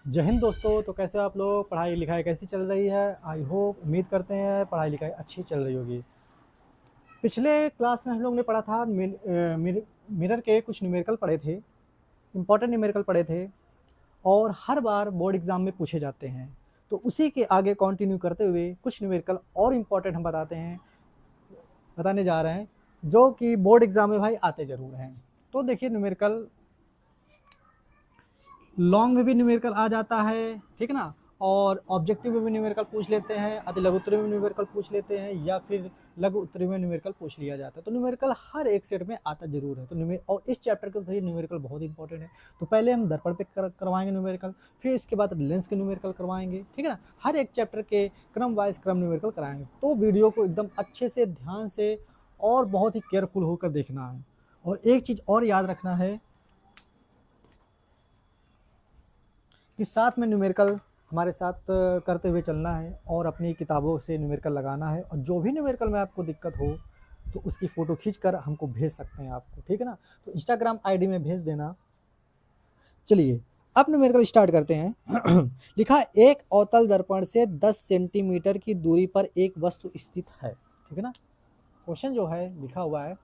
जय हिंद दोस्तों। तो कैसे हो आप लोग? पढ़ाई लिखाई कैसी चल रही है? आई होप, उम्मीद करते हैं पढ़ाई लिखाई अच्छी चल रही होगी। पिछले क्लास में हम लोग ने पढ़ा था मिरर के कुछ न्यूमेरिकल पढ़े थे, इंपॉर्टेंट न्यूमेरिकल पढ़े थे और हर बार बोर्ड एग्जाम में पूछे जाते हैं। तो उसी के आगे कंटिन्यू करते हुए कुछ न्यूमेरिकल और इम्पॉर्टेंट हम बताने जा रहे हैं, जो कि बोर्ड एग्जाम में भाई आते जरूर हैं। तो देखिए, न्यूमेरिकल लॉन्ग में भी न्यूमेरिकल आ जाता है, ठीक ना, और ऑब्जेक्टिव में भी न्यूमेरिकल पूछ लेते हैं, अति लघु उत्तरीय में न्यूमेरिकल पूछ लेते हैं, या फिर लघु उत्तरीय में न्यूमेरिकल पूछ लिया जाता है। तो न्यूमेरिकल हर एक सेट में आता जरूर है। तो और इस चैप्टर के लिए न्यूमेरिकल बहुत इंपॉर्टेंट है। तो पहले हम दर्पण पे करवाएंगे न्यूमेरिकल, फिर इसके बाद लेंस के न्यूमेरिकल करवाएंगे, ठीक है ना। हर एक चैप्टर के क्रम वाइज क्रम न्यूमेरिकल कराएंगे। तो वीडियो को एकदम अच्छे से, ध्यान से और बहुत ही केयरफुल होकर देखना है। और एक चीज़ और याद रखना है कि साथ में न्यूमेरिकल हमारे साथ करते हुए चलना है और अपनी किताबों से न्यूमेरिकल लगाना है। और जो भी न्यूमेरिकल में आपको दिक्कत हो तो उसकी फ़ोटो खींचकर हमको भेज सकते हैं आपको, ठीक है ना। तो इंस्टाग्राम आईडी में भेज देना। चलिए, अब न्यूमेरिकल स्टार्ट करते हैं। लिखा, एक अवतल दर्पण से 10 सेंटीमीटर की दूरी पर एक वस्तु स्थित है, ठीक है ना। क्वेश्चन जो है लिखा हुआ है,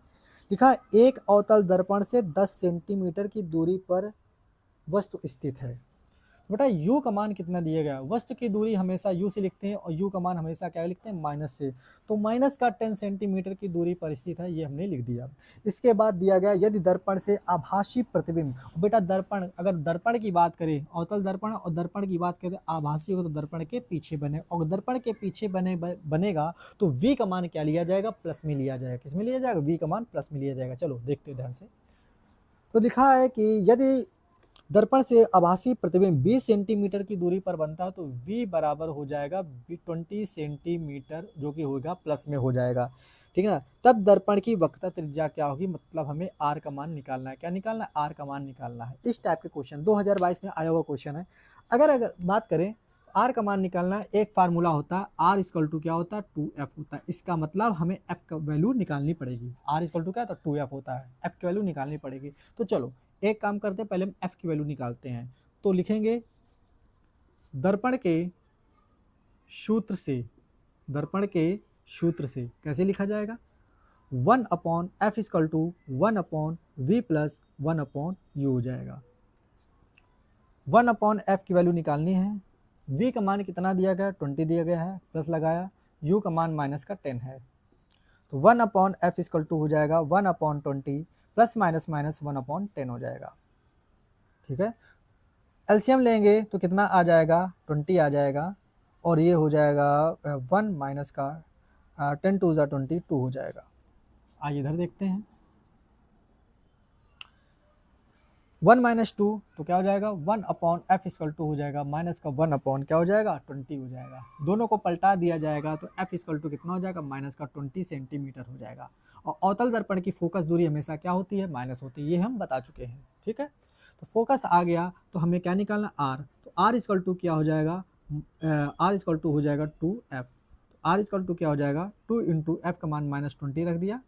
लिखा एक अवतल दर्पण से 10 सेंटीमीटर की दूरी पर वस्तु स्थित है। बेटा यू का मान कितना दिया गया? वस्तु की दूरी हमेशा यू से लिखते हैं और यू का मान हमेशा क्या लिखते हैं? माइनस से। तो माइनस का 10 सेंटीमीटर की दूरी पर स्थित है, ये हमने लिख दिया। इसके बाद दिया गया, यदि दर्पण से आभासी प्रतिबिंब। बेटा दर्पण, अगर दर्पण की बात करें, अवतल दर्पण और दर्पण की बात करें, आभासी हो तो दर्पण के पीछे बने, और दर्पण के पीछे बनेगा तो वी का मान क्या लिया जाएगा? प्लस में लिया जाएगा। किस में लिया जाएगा? वी का मान प्लस में लिया जाएगा। चलो देखते हैं ध्यान से। तो लिखा है कि यदि दर्पण से आभासी प्रतिबिंब 20 सेंटीमीटर की दूरी पर बनता है तो v बराबर हो जाएगा 20 सेंटीमीटर, जो कि होगा प्लस में हो जाएगा, ठीक है ना। तब दर्पण की वक्रता त्रिज्या क्या होगी? मतलब हमें r का मान निकालना है। क्या निकालना है? r का मान निकालना है। इस टाइप के क्वेश्चन 2022 में आया हुआ क्वेश्चन है। अगर बात करें r का मान निकालना है, एक फार्मूला होता है, r इक्वल टू क्या होता है? 2f होता है। इसका मतलब हमें f का वैल्यू निकालनी पड़ेगी। r इक्वल टू क्या होता है? 2f होता है। f की वैल्यू निकालनी पड़ेगी। तो चलो एक काम करते हैं, पहले हम f की वैल्यू निकालते हैं। तो लिखेंगे दर्पण के सूत्र से, दर्पण के सूत्र से कैसे लिखा जाएगा? 1/f equal to 1/v plus 1/u हो जाएगा। 1/f की वैल्यू निकालनी है। v का मान कितना दिया गया? 20 दिया गया है, प्लस लगाया। u का मान माइनस का 10 है। तो 1/f इक्वल टू हो जाएगा 1/20 प्लस माइनस माइनस 1/10 हो जाएगा, ठीक है। एलसीएम लेंगे तो कितना आ जाएगा? 20 आ जाएगा, और ये हो जाएगा 1 माइनस का 10 टू ज़ा 22 हो जाएगा। आइए इधर देखते हैं। 1 माइनस 2 तो क्या हो जाएगा? 1/f इक्वल टू हो जाएगा माइनस का 1 क्या हो जाएगा? 20 हो जाएगा। दोनों को पलटा दिया जाएगा तो f इक्वल टू कितना हो जाएगा? माइनस का 20 सेंटीमीटर हो जाएगा। और अवतल दर्पण की फोकस दूरी हमेशा क्या होती है? माइनस होती है, ये हम बता चुके हैं, ठीक है। तो फोकस आ गया तो हमें क्या निकालना? r। तो r इक्वल टू क्या हो जाएगा? r इक्वल टू हो जाएगा 2f। r इक्वल टू क्या हो जाएगा? 2 इंटू एफ का मान -20 रख दिया।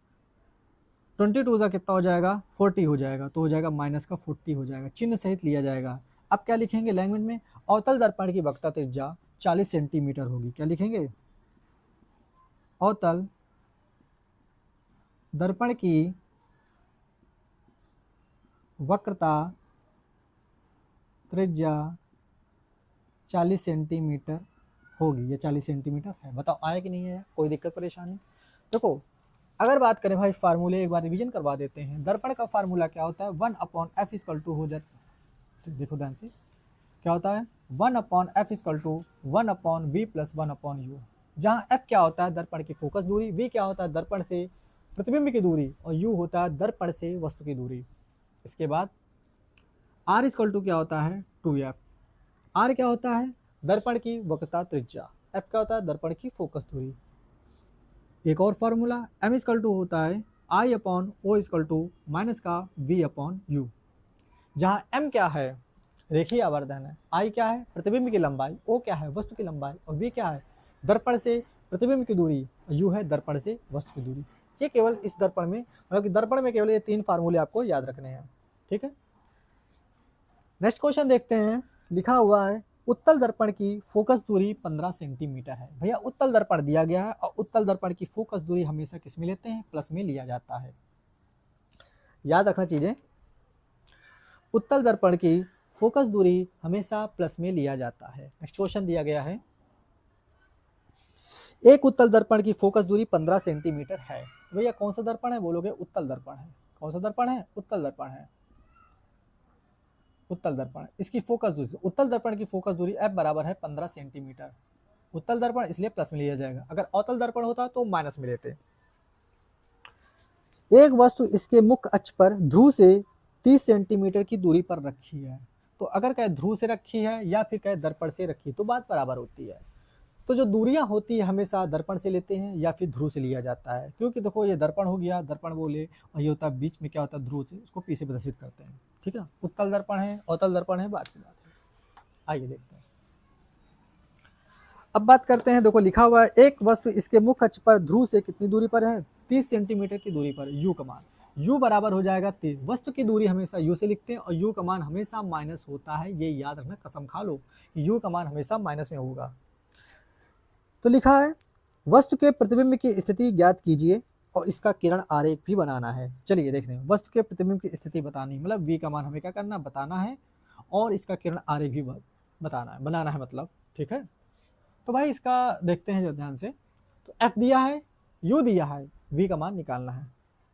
22 का कितना हो जाएगा? 40 हो जाएगा। तो हो जाएगा माइनस का 40 हो जाएगा, चिन्ह सहित लिया जाएगा। अब क्या लिखेंगे लैंग्वेज में? अवतल दर्पण की वक्रता त्रिज्या 40 सेंटीमीटर होगी। क्या लिखेंगे? अवतल दर्पण की वक्रता त्रिज्या 40 सेंटीमीटर होगी। ये 40 सेंटीमीटर है। बताओ आया कि नहीं है? कोई दिक्कत परेशानी? देखो, अगर बात करें भाई फार्मूले, एक बार रिवीजन करवा देते हैं। दर्पण का फार्मूला क्या होता है? 1/f इक्वल टू हो जाता है, देखो ध्यान से, क्या होता है? 1/f equal to 1/v plus 1/u। जहाँ f क्या होता है? दर्पण की फोकस दूरी, v क्या होता है? दर्पण से प्रतिबिंब की दूरी, और u होता है दर्पण से वस्तु की दूरी। इसके बाद r इक्वल टू क्या होता है? 2f। r क्या होता है? दर्पण की वक्रता त्रिज्या। f क्या होता है? दर्पण की फोकस दूरी। एक और फॉर्मूला, m इक्वल टू होता है I/o इक्वल टू माइनस का v/u। जहाँ m क्या है? रेखीय आवर्धन है। I क्या है? प्रतिबिंब की लंबाई। O क्या है? वस्तु की लंबाई। और v क्या है? दर्पण से प्रतिबिंब की दूरी। और u है दर्पण से वस्तु की दूरी। ये केवल इस दर्पण में, मतलब कि दर्पण में केवल ये 3 फार्मूले आपको याद रखने हैं, ठीक है। नेक्स्ट क्वेश्चन देखते हैं। लिखा हुआ है उत्तल दर्पण की फोकस दूरी 15 सेंटीमीटर है। भैया उत्तल दर्पण दिया गया है और उत्तल दर्पण की फोकस दूरी हमेशा किस में लेते हैं, प्लस में लिया जाता है। याद रखना चीजें, उत्तल दर्पण की फोकस दूरी हमेशा प्लस में लिया जाता है। नेक्स्ट क्वेश्चन दिया गया है, एक उत्तल दर्पण की फोकस दूरी 15 सेंटीमीटर है। भैया कौन सा दर्पण है, बोलोगे उत्तल दर्पण है। कौन सा दर्पण है, उत्तल दर्पण है। उत्तल दर्पण, इसकी फोकस दूरी, उत्तल दर्पण की फोकस दूरी F बराबर है 15 सेंटीमीटर। उत्तल दर्पण इसलिए प्लस में लिया जाएगा, अगर अवतल दर्पण होता तो माइनस में लेते। एक वस्तु इसके मुख्य अक्ष पर ध्रुव से 30 सेंटीमीटर की दूरी पर रखी है। तो अगर कहे ध्रुव से रखी है या फिर कहे दर्पण से रखी तो बात बराबर होती है। तो जो दूरियां होती है हमेशा दर्पण से लेते हैं या फिर ध्रुव से लिया जाता है, क्योंकि देखो ये दर्पण हो गया, दर्पण बोले, और ये होता है बीच में क्या होता है ध्रुव से, इसको पी से प्रदर्शित करते हैं। ठीक है ना, उत्तल दर्पण है, अवतल दर्पण है, बात की बात है। आइए देखते हैं, अब बात करते हैं। देखो लिखा हुआ है एक वस्तु इसके मुख्य अक्ष पर ध्रुव से कितनी दूरी पर है, 30 सेंटीमीटर की दूरी पर। यू का मान, यू बराबर हो जाएगा 30। वस्तु की दूरी हमेशा यू से लिखते हैं और यू का मान हमेशा माइनस होता है, ये याद रखना, कसम खा लो, यू का मान हमेशा माइनस में होगा। तो लिखा है वस्तु के प्रतिबिंब की स्थिति ज्ञात कीजिए और इसका किरण आरेख भी बनाना है। चलिए देखते हैं, वस्तु के प्रतिबिंब की स्थिति बतानी, मतलब वी का मान हमें क्या करना, बताना है, और इसका किरण आरेख भी बताना है, बनाना है मतलब। ठीक है, तो भाई इसका देखते हैं ध्यान से। तो एफ दिया है, यू दिया है, वी का मान निकालना है।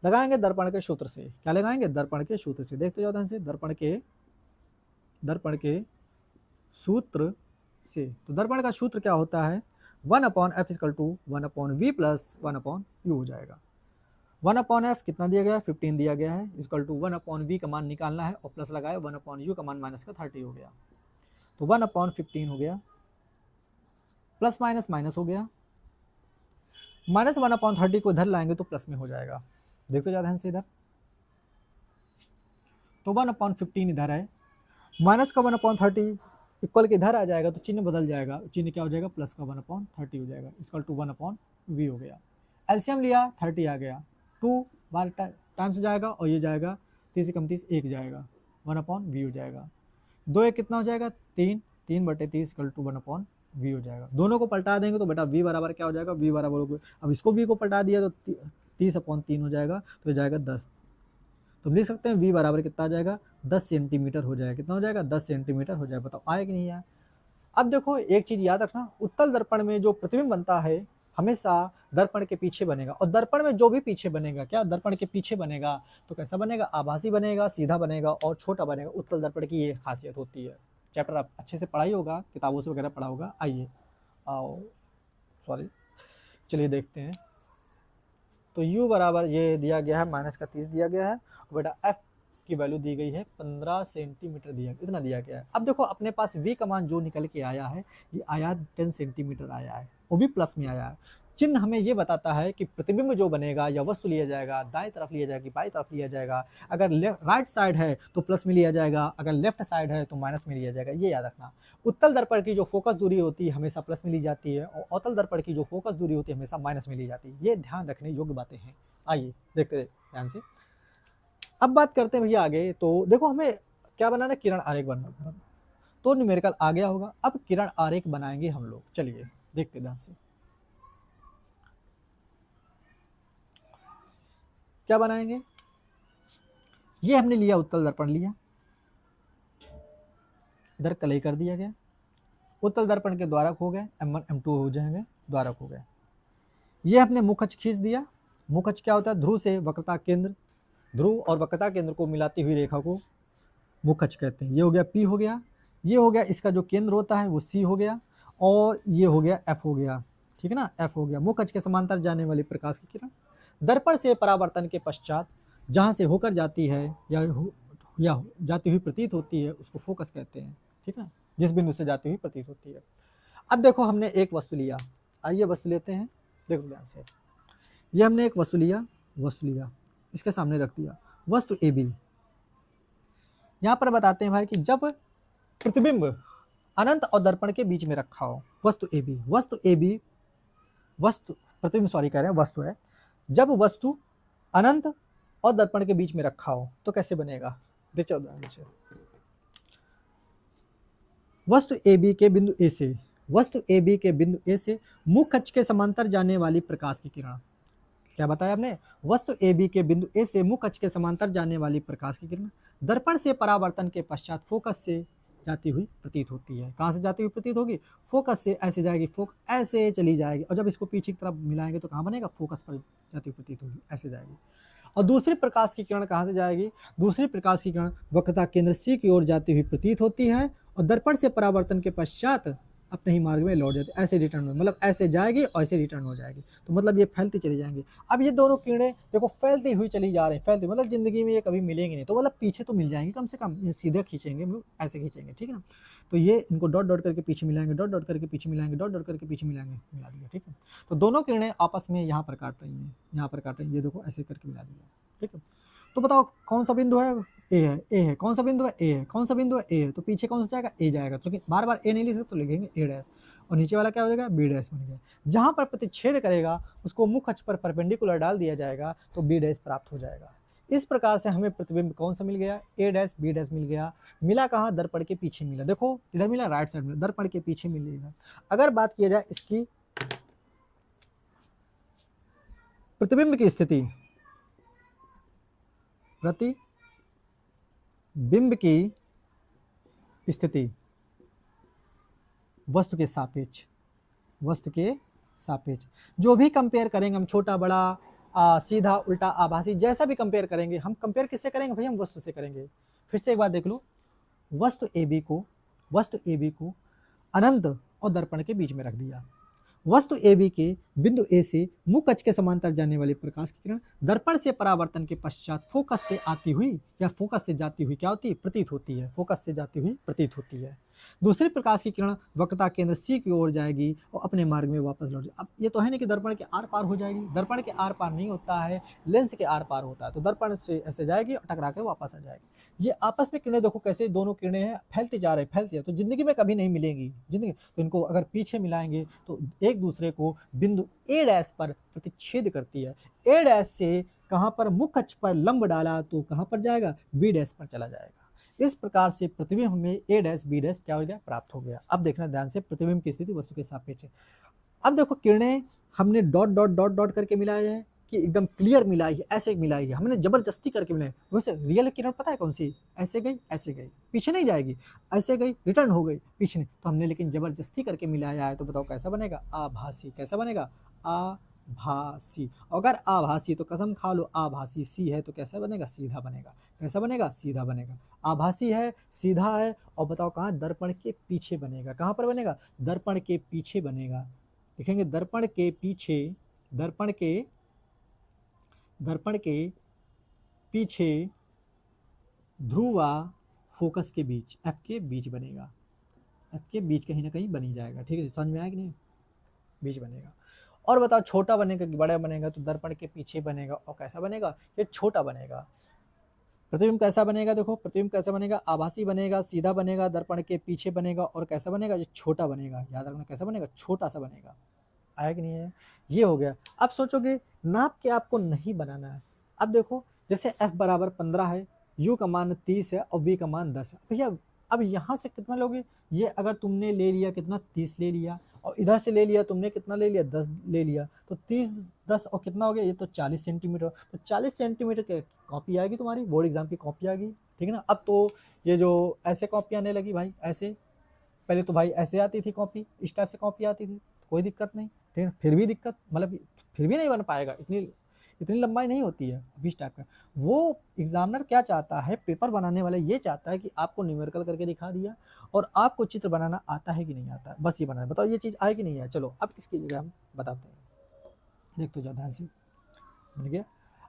लगाएंगे दर्पण के सूत्र से, क्या लगाएंगे, दर्पण के सूत्र से। देखते जाओ ध्यान से, दर्पण के सूत्र से। तो दर्पण का सूत्र क्या होता है, 1/f = 1/v + 1/u हो जाएगा। 1/f कितना दिया गया है, 15 दिया गया है, इक्वल टू 1/v का मान निकालना है और प्लस लगाए 1/u का मान माइनस का 30 हो गया। तो 1/15 हो गया, प्लस माइनस माइनस हो गया, माइनस 1/30 को इधर लाएंगे तो प्लस में हो जाएगा। देखो ज्यादा ध्यान से इधर, तो 1/15 इधर है, माइनस का 1/30 इक्वल के इधर आ जाएगा तो चिन्ह बदल जाएगा, चिन्ह क्या हो जाएगा, प्लस का 1/30 हो जाएगा, इक्वल टू 1/v हो गया। एलसीएम लिया 30 आ गया, 2 बार टाइम से जाएगा और ये जाएगा 30 से कम 30 1 जाएगा, 1/v हो जाएगा। 2 1 कितना हो जाएगा, 3, 3/30 इक्वल टू 1/v हो जाएगा। दोनों को पलटा देंगे तो बेटा v बराबर क्या हो जाएगा, v बराबर, अब इसको v को पलटा दिया तो 30/3 हो जाएगा, तो ये जाएगा 10। तो लिख सकते हैं v बराबर कितना आ जाएगा, 10 सेंटीमीटर हो जाएगा। कितना हो जाएगा, 10 सेंटीमीटर हो जाएगा। बताओ आए कि नहीं आया। अब देखो एक चीज याद रखना, उत्तल दर्पण में जो प्रतिबिंब बनता है हमेशा दर्पण के पीछे बनेगा, और दर्पण में जो भी पीछे बनेगा, क्या दर्पण के पीछे बनेगा तो कैसा बनेगा, आभासी बनेगा, सीधा बनेगा और छोटा बनेगा। उत्तल दर्पण की ये खासियत होती है। चैप्टर आप अच्छे से पढ़ाई होगा, किताबों से वगैरह पढ़ा होगा। आइए आओ, सॉरी, चलिए देखते हैं। तो u बराबर ये दिया गया है, माइनस का 30 दिया गया है, बेटा f की वैल्यू दी गई है 15 सेंटीमीटर दिया, इतना दिया गया है। अब देखो अपने पास v का मान जो निकल के आया है, ये आया 10 सेंटीमीटर आया है, वो भी प्लस में आया है। चिन्ह हमें ये बताता है कि प्रतिबिंब जो बनेगा या वस्तु लिया जाएगा, दाएं तरफ लिया जाएगा, बाएं तरफ लिया जाएगा। अगर राइट साइड है तो प्लस में लिया जाएगा, अगर लेफ्ट साइड है तो माइनस में लिया जाएगा, ये याद रखना। उत्तल दर्पण की जो फोकस दूरी होती है हमेशा प्लस में ली जाती है, और अवतल दर्पण की जो फोकस दूरी होती है हमेशा माइनस में ली जाती है। ये ध्यान रखने योग्य बातें हैं। आइए देखते ध्यान से, अब बात करते हैं भैया आगे। तो देखो हमें क्या बनाना है, किरण आरेख बनाना, तो न्यूमेरिकल आ गया होगा। अब किरण आरेख बनाएंगे हम लोग, चलिए देखते ध्यान से क्या बनाएंगे। ये हमने लिया, उत्तल दर्पण लिया, इधर कलई कर दिया गया, उत्तल दर्पण के द्वारक हो गए, M1 M2 हो जाएंगे, द्वारक हो गए। ये हमने मुख अक्ष खींच दिया। मुख अक्ष क्या होता है, ध्रुव से वक्रता केंद्र, ध्रुव और वक्रता केंद्र को मिलाती हुई रेखा को मुख अक्ष कहते हैं। ये हो गया P हो गया, ये हो गया इसका जो केंद्र होता है वो C हो गया, और ये हो गया F हो गया। ठीक है ना, F हो गया। मुख अक्ष के समांतर जाने वाली प्रकाश की किरण दर्पण से परावर्तन के पश्चात जहाँ से होकर जाती है या जाती हुई प्रतीत होती है उसको फोकस कहते हैं। ठीक है, जिस बिंदु से जाती हुई प्रतीत होती है। अब देखो हमने एक वस्तु लिया, आइए वस्तु लेते हैं, देखो ध्यान से। ये हमने एक वस्तु लिया, इसके सामने रख दिया, वस्तु ए बी। यहाँ पर बताते हैं भाई कि जब प्रतिबिंब अनंत और दर्पण के बीच में रखा हो, वस्तु ए बी, प्रतिबिंब सॉरी कह रहे हैं, वस्तु है। जब वस्तु अनंत और दर्पण के बीच में रखा हो तो कैसे बनेगा, देखो ध्यान से। वस्तु ए बी के बिंदु ए से, वस्तु ए बी के बिंदु ए से मुख्य अक्ष के समांतर जाने वाली प्रकाश की किरण। क्या बताया आपने? वस्तु ए बी के बिंदु ए से मुख्य अक्ष के समांतर जाने वाली प्रकाश की किरण दर्पण से परावर्तन के पश्चात फोकस से जाती हुई प्रतीत होती है। कहाँ से जाती हुई प्रतीत होगी? फोकस से ऐसे जाएगी, ऐसे चली जाएगी, और जब इसको पीछे की तरफ मिलाएंगे तो कहाँ बनेगा? फोकस पर जाती हुई प्रतीत होगी, ऐसे जाएगी। और दूसरी प्रकाश की किरण कहाँ से जाएगी? दूसरी प्रकाश की किरण वक्रता केंद्र सी की ओर जाती हुई प्रतीत होती है और दर्पण से परावर्तन के पश्चात अपने ही मार्ग में लौट जाती है, ऐसे रिटर्न में, मतलब ऐसे जाएगी और ऐसे रिटर्न हो जाएगी। तो मतलब ये फैलती चली जाएंगी। अब ये दोनों किरणें देखो फैलती हुई चली जा रही हैं, फैलती मतलब जिंदगी में ये कभी मिलेंगी नहीं, तो मतलब पीछे तो मिल जाएंगे कम से कम, ये सीधे खींचेंगे हम लोग, ऐसे खींचेंगे, ठीक है ना। तो ये इनको डॉट डॉट करके पीछे मिलाएंगे, डॉट डॉट करके पीछे मिलाएंगे, डॉट डॉट करके पीछे मिलाएंगे, मिला दिया, ठीक है। तो दोनों किरणें आपस में यहाँ पर काट रही हैं, यहाँ पर काट रही हैं, ये देखो ऐसे करके मिला दिया, ठीक है। तो बताओ कौन सा बिंदु है? ए है, ए है। कौन सा बिंदु है? ए है। कौन सा बिंदु है? ए है। तो पीछे कौन सा जाएगा? ए जाएगा, क्योंकि बार बार ए नहीं लिख सकते तो लिखेंगे ए डैश, और नीचे वाला क्या हो जाएगा? बी डैश बन गया। जहां पर प्रतिच्छेद करेगा उसको मुख्य अक्ष पर परपेंडिकुलर डाल दिया जाएगा तो बी डैश प्राप्त हो जाएगा। इस प्रकार से हमें प्रतिबिंब कौन सा मिल गया? ए डैश बी डैश मिल गया। मिला कहाँ? दर्पण के पीछे मिला। देखो इधर मिला, राइट साइड में, दर्पण के पीछे मिलेगा। अगर बात किया जाए इसकी प्रतिबिंब की स्थिति, प्रतिबिंब की स्थिति वस्तु के सापेक्ष, वस्तु के सापेक्ष जो भी कंपेयर करेंगे हम, छोटा बड़ा सीधा उल्टा आभासी, जैसा भी कंपेयर करेंगे हम, कंपेयर किससे करेंगे भाई? हम वस्तु से करेंगे। फिर से एक बार देख लो, वस्तु ए बी को अनंत और दर्पण के बीच में रख दिया। वस्तु ए बी के बिंदु ए से मुख्य अक्ष के समांतर जाने वाली प्रकाश की किरण दर्पण से परावर्तन के पश्चात फोकस से आती हुई या फोकस से जाती हुई क्या होती है? प्रतीत होती है, फोकस से जाती हुई प्रतीत होती है। दूसरी प्रकाश की किरण वक्रता केंद्र सी की ओर जाएगी और अपने मार्ग में वापस लौट जाएगी। अब ये तो है नहीं कि दर्पण के आर पार हो जाएगी, दर्पण के आर पार नहीं होता है, लेंस के आर पार होता है। तो दर्पण से ऐसे जाएगी और टकरा के वापस आ जाएगी। ये आपस में किरणें देखो कैसे दोनों किरणें हैं, फैलती जा रही, फैलती है, तो जिंदगी में कभी नहीं मिलेंगी जिंदगी। तो इनको अगर पीछे मिलाएंगे तो एक दूसरे को बिंदु ए डैश पर प्रतिच्छेद करती है। ए डैश से कहाँ पर? मुख्य अक्ष पर लंब डाला तो कहाँ पर जाएगा? बी डैश पर चला जाएगा। इस प्रकार से प्रतिबिंब हमें ए डैश बी डैश क्या हो गया? प्राप्त हो गया। अब देखना ध्यान से, प्रतिबिंब की स्थिति वस्तु के सापेक्ष है। अब देखो किरणें हमने डॉट डॉट डॉट डॉट करके मिलाए हैं कि एकदम क्लियर मिलाई है, ऐसे मिलाई है, हमने जबरदस्ती करके मिलाई। वैसे रियल किरण पता है कौन सी? ऐसे गई, ऐसे गई, पीछे नहीं जाएगी, ऐसे गई रिटर्न हो गई, पीछे नहीं। तो हमने लेकिन जबरदस्ती करके मिलाया है, तो बताओ कैसा बनेगा? आभासी। कैसा बनेगा? आभासी। अगर आभासी तो कसम खा लो आभासी सी है तो कैसा बनेगा? सीधा बनेगा। कैसा बनेगा? सीधा बनेगा। आभासी है, सीधा है, और बताओ कहाँ? दर्पण के पीछे बनेगा। कहाँ पर बनेगा? दर्पण के पीछे बनेगा। लिखेंगे दर्पण के पीछे, दर्पण के पीछे ध्रुवा फोकस के बीच, एफ के बीच बनेगा। एफ के बीच कहीं ना कहीं बनी जाएगा, ठीक है, समझ में आया कि नहीं? बीच बनेगा। और बताओ छोटा बनेगा कि बड़ा बनेगा? तो दर्पण के पीछे बनेगा। और कैसा बनेगा? ये छोटा बनेगा। प्रतिबिंब कैसा बनेगा? देखो प्रतिबिंब कैसा बनेगा? आभासी बनेगा, सीधा बनेगा, दर्पण के पीछे बनेगा, और कैसा बनेगा? ये छोटा बनेगा। याद रखना कैसा बनेगा? छोटा सा बनेगा। आया कि नहीं है? ये हो गया। अब सोचोगे नाप के आपको नहीं बनाना है। अब देखो जैसे f बराबर 15 है, u का मान 30 है और v का मान 10 है। भैया अब यहाँ से कितना लोगे? ये अगर तुमने ले लिया कितना? 30 ले लिया, और इधर से ले लिया तुमने कितना ले लिया? 10 ले लिया, तो 30 10 और कितना हो गया? ये तो 40 सेंटीमीटर। तो 40 सेंटीमीटर की कॉपी आएगी तुम्हारी, बोर्ड एग्जाम की कॉपी आ गई, ठीक है ना। अब तो ये जो ऐसे कॉपी आने लगी भाई, ऐसे पहले तो भाई ऐसे आती थी कॉपी, इस टाइप से कॉपी आती थी, कोई दिक्कत नहीं, ठीक है। फिर भी दिक्कत, मतलब फिर भी नहीं बन पाएगा, इतनी लंबाई नहीं होती है अभी इस टाइप का। वो एग्जामिनर क्या चाहता है, पेपर बनाने वाला ये चाहता है कि आपको न्यूमेरिकल करके दिखा दिया और आपको चित्र बनाना आता है कि नहीं आता है, बस ये बनाना। बताओ ये चीज़ आए कि नहीं है? चलो अब इसकी जगह हम बताते हैं, देख तो जाओ ध्यान से, बन गया।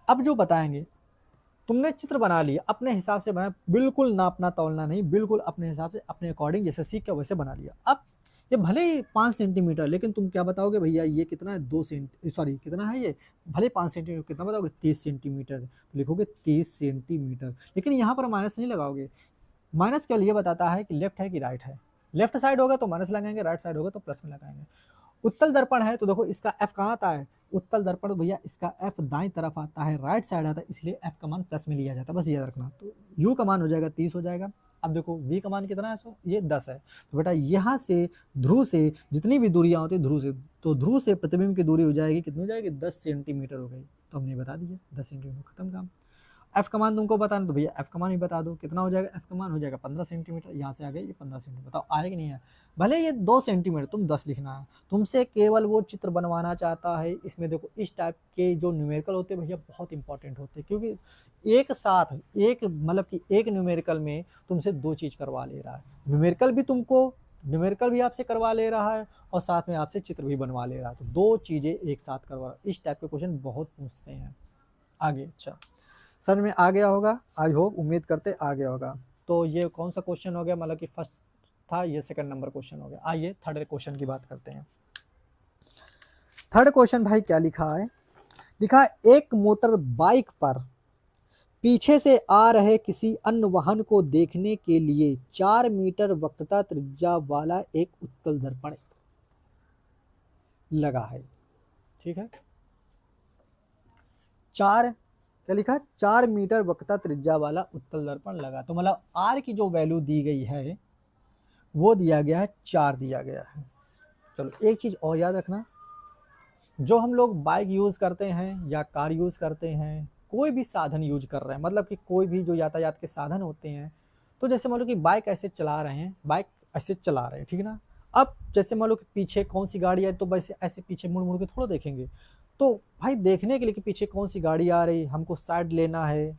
अब जो बताएंगे, तुमने चित्र बना लिया, अपने हिसाब से बनाया, बिल्कुल नापना तौलना नहीं, बिल्कुल अपने हिसाब से अपने अकॉर्डिंग जैसे सीख के वैसे बना लिया। अब ये भले ही 5 सेंटीमीटर, लेकिन तुम क्या बताओगे? भैया ये कितना है? 2 सेंटी, सॉरी कितना है ये? भले 5 सेंटीमीटर, कितना बताओगे? 30 सेंटीमीटर। तो लिखोगे 30 सेंटीमीटर, लेकिन यहाँ पर माइनस नहीं लगाओगे। माइनस केवल ये बताता है कि लेफ्ट है कि राइट है। लेफ्ट साइड होगा तो माइनस लगाएंगे, राइट साइड होगा तो प्लस में लगाएंगे। उत्तल दर्पण है तो देखो इसका एफ कहाँ आता है? उत्तल दर्पण भैया इसका एफ दाईं तरफ आता है, राइट साइड आता है, इसलिए एफ का मान प्लस में लिया जाता है, बस याद रखना। तो यू का मान हो जाएगा 30 हो जाएगा। अब देखो v का मान कितना है, सो ये 10 है। तो बेटा यहाँ से ध्रुव से जितनी भी दूरियां होती है ध्रुव से, तो ध्रुव से प्रतिबिंब की दूरी हो जाएगी, कितनी हो जाएगी, 10 सेंटीमीटर हो गई। तो हमने बता दिया 10 सेंटीमीटर, खत्म काम। एफ का मान तुमको बताना, तो भैया एफ का मान भी बता दो, कितना हो जाएगा, एफ का मान हो जाएगा 15 सेंटीमीटर। यहाँ से आ गया ये 15 सेंटीमीटर, बताओ आए कि नहीं है। भले ये 2 सेंटीमीटर, तुम 10 लिखना है, तुमसे केवल वो चित्र बनवाना चाहता है। इसमें देखो इस टाइप के जो न्यूमेरिकल होते हैं भैया बहुत इंपॉर्टेंट होते हैं, क्योंकि एक साथ एक मतलब कि एक न्यूमेरिकल में तुमसे 2 चीज़ करवा ले रहा है। न्यूमेरिकल भी आपसे करवा ले रहा है और साथ में आपसे चित्र भी बनवा ले रहा है, तो 2 चीज़ें एक साथ करवा रहा है। इस टाइप के क्वेश्चन बहुत पूछते हैं आगे। अच्छा सर में आ गया होगा, आई होप, उम्मीद करते आ गया होगा। तो ये कौन सा क्वेश्चन हो गया, मतलब कि फर्स्ट था, ये सेकंड नंबर क्वेश्चन हो गया। आइए थर्ड क्वेश्चन की बात करते हैं। थर्ड क्वेश्चन भाई क्या लिखा है, लिखा है एक मोटर बाइक पर पीछे से आ रहे किसी अन्य वाहन को देखने के लिए 4 मीटर वक्रता त्रिज्या वाला एक उत्तल दर्पण लगा है। ठीक है, 4 क्या लिखा है, 4 मीटर वक्रता त्रिज्या वाला उत्तल दर्पण लगा। तो मतलब आर की जो वैल्यू दी गई है वो दिया गया है 4 दिया गया है। चलो एक चीज और याद रखना, जो हम लोग बाइक यूज करते हैं या कार यूज करते हैं, कोई भी साधन यूज कर रहे हैं, मतलब कि कोई भी जो यातायात के साधन होते हैं, तो जैसे मान लो कि बाइक ऐसे चला रहे हैं, बाइक ऐसे चला रहे हैं, ठीक है ना। अब जैसे मान लो कि पीछे कौन सी गाड़ी है, तो वैसे ऐसे पीछे मुड़ मुड़ के थोड़ा देखेंगे। तो भाई देखने के लिए कि पीछे कौन सी गाड़ी आ रही, हमको साइड लेना है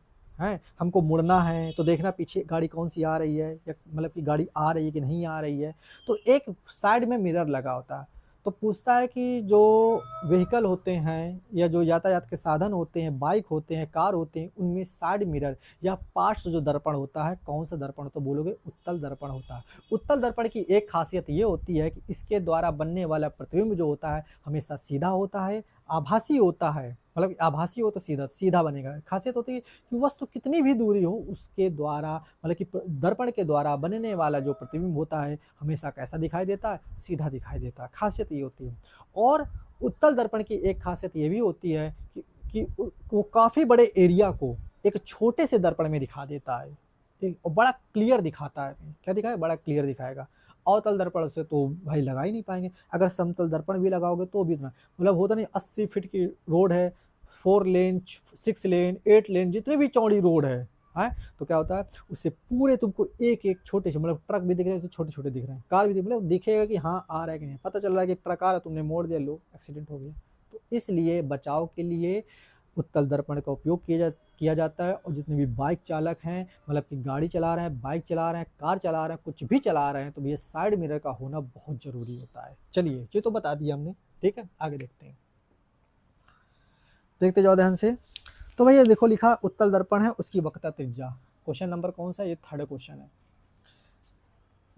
हमको मुड़ना है, तो देखना पीछे गाड़ी कौन सी आ रही है, या मतलब कि गाड़ी आ रही है कि नहीं आ रही है। तो एक साइड में मिरर लगा होता है। तो पूछता है कि जो व्हीकल होते हैं या जो यातायात के साधन होते हैं, बाइक होते हैं, कार होते हैं, उनमें साइड मिरर या पार्श्व जो दर्पण होता है, कौन सा दर्पण, तो बोलोगे उत्तल दर्पण होता है। उत्तल दर्पण की एक खासियत ये होती है कि इसके द्वारा बनने वाला प्रतिबिंब जो होता है हमेशा सीधा होता है, आभासी होता है। मतलब आभासी हो तो सीधा सीधा बनेगा। खासियत होती है कि वस्तु कितनी भी दूरी हो उसके द्वारा, मतलब कि दर्पण के द्वारा बनने वाला जो प्रतिबिंब होता है हमेशा कैसा दिखाई देता है, सीधा दिखाई देता है। खासियत ये होती है। और उत्तल दर्पण की एक खासियत ये भी होती है कि वो काफी बड़े एरिया को एक छोटे से दर्पण में दिखा देता है, ठीक, और बड़ा क्लियर दिखाता है। क्या दिखाएगा, बड़ा क्लियर दिखाएगा। अवतल दर्पण से तो भाई लगा ही नहीं पाएंगे, अगर समतल दर्पण भी लगाओगे तो भी इतना, मतलब होता नहीं 80 फीट की रोड है, 4 लेन 6 लेन 8 लेन जितनी भी चौड़ी रोड है, तो क्या होता है उससे पूरे तुमको एक एक छोटे से, मतलब ट्रक भी दिख रहे हैं तो छोटे छोटे दिख रहे हैं, कार भी दिख, मतलब दिखेगा कि हाँ आ रहा है कि नहीं, पता चल रहा है कि ट्रक आ रहा है, तुमने मोड़ दिया, लो एक्सीडेंट हो गया। तो इसलिए बचाव के लिए उत्तल दर्पण का उपयोग किया जाता है। और जितने भी बाइक चालक हैं, मतलब कि गाड़ी चला रहे हैं, बाइक चला रहे हैं, कार चला रहे हैं, कुछ भी चला रहे हैं, तो ये साइड मिरर का होना बहुत जरूरी होता है। चलिए ये तो बता दिया हमने, ठीक है, आगे देखते हैं, देखते जाओ ध्यान से। तो भैया देखो लिखा उत्तल दर्पण है, उसकी वक्रता त्रिज्या, क्वेश्चन नंबर कौन सा, ये थर्ड क्वेश्चन है।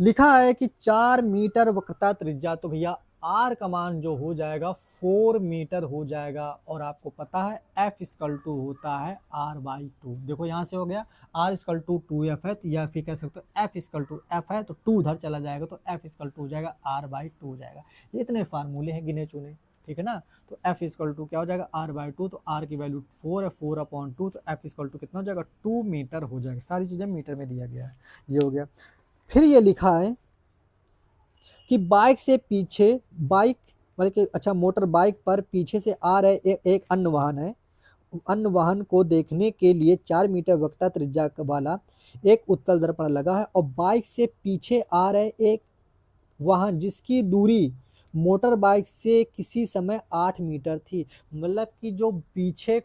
लिखा है कि 4 मीटर वक्रता त्रिज्या, तो भैया आर का मान जो हो जाएगा 4 मीटर हो जाएगा। और आपको पता है एफ इक्वल टू होता है आर बाई 2। देखो यहाँ से हो गया आर इक्वल टू 2f है, तो या फिर कह सकते हो एफ इक्वल टू एफ है तो 2 उधर चला जाएगा, तो एफ इक्वल टू हो जाएगा आर बाई 2 हो जाएगा। ये इतने फार्मूले हैं गिने चुने, ठीक है ना। तो एफ इक्वल टू क्या हो जाएगा आर बाई 2, तो आर की वैल्यू 4 है, 4/2, तो एफ इक्वल टू कितना हो जाएगा 2 मीटर हो जाएगा। सारी चीज़ें मीटर में दिया गया है, ये हो गया। फिर ये लिखा है कि बाइक से पीछे, बाइक मतलब कि अच्छा मोटर बाइक पर पीछे से आ रहे एक अन्य वाहन है, अन्य वाहन को देखने के लिए 4 मीटर वक्रता त्रिज्या वाला एक उत्तल दर्पण लगा है। और बाइक से पीछे आ रहे एक वाहन जिसकी दूरी मोटर बाइक से किसी समय 8 मीटर थी, मतलब कि जो पीछे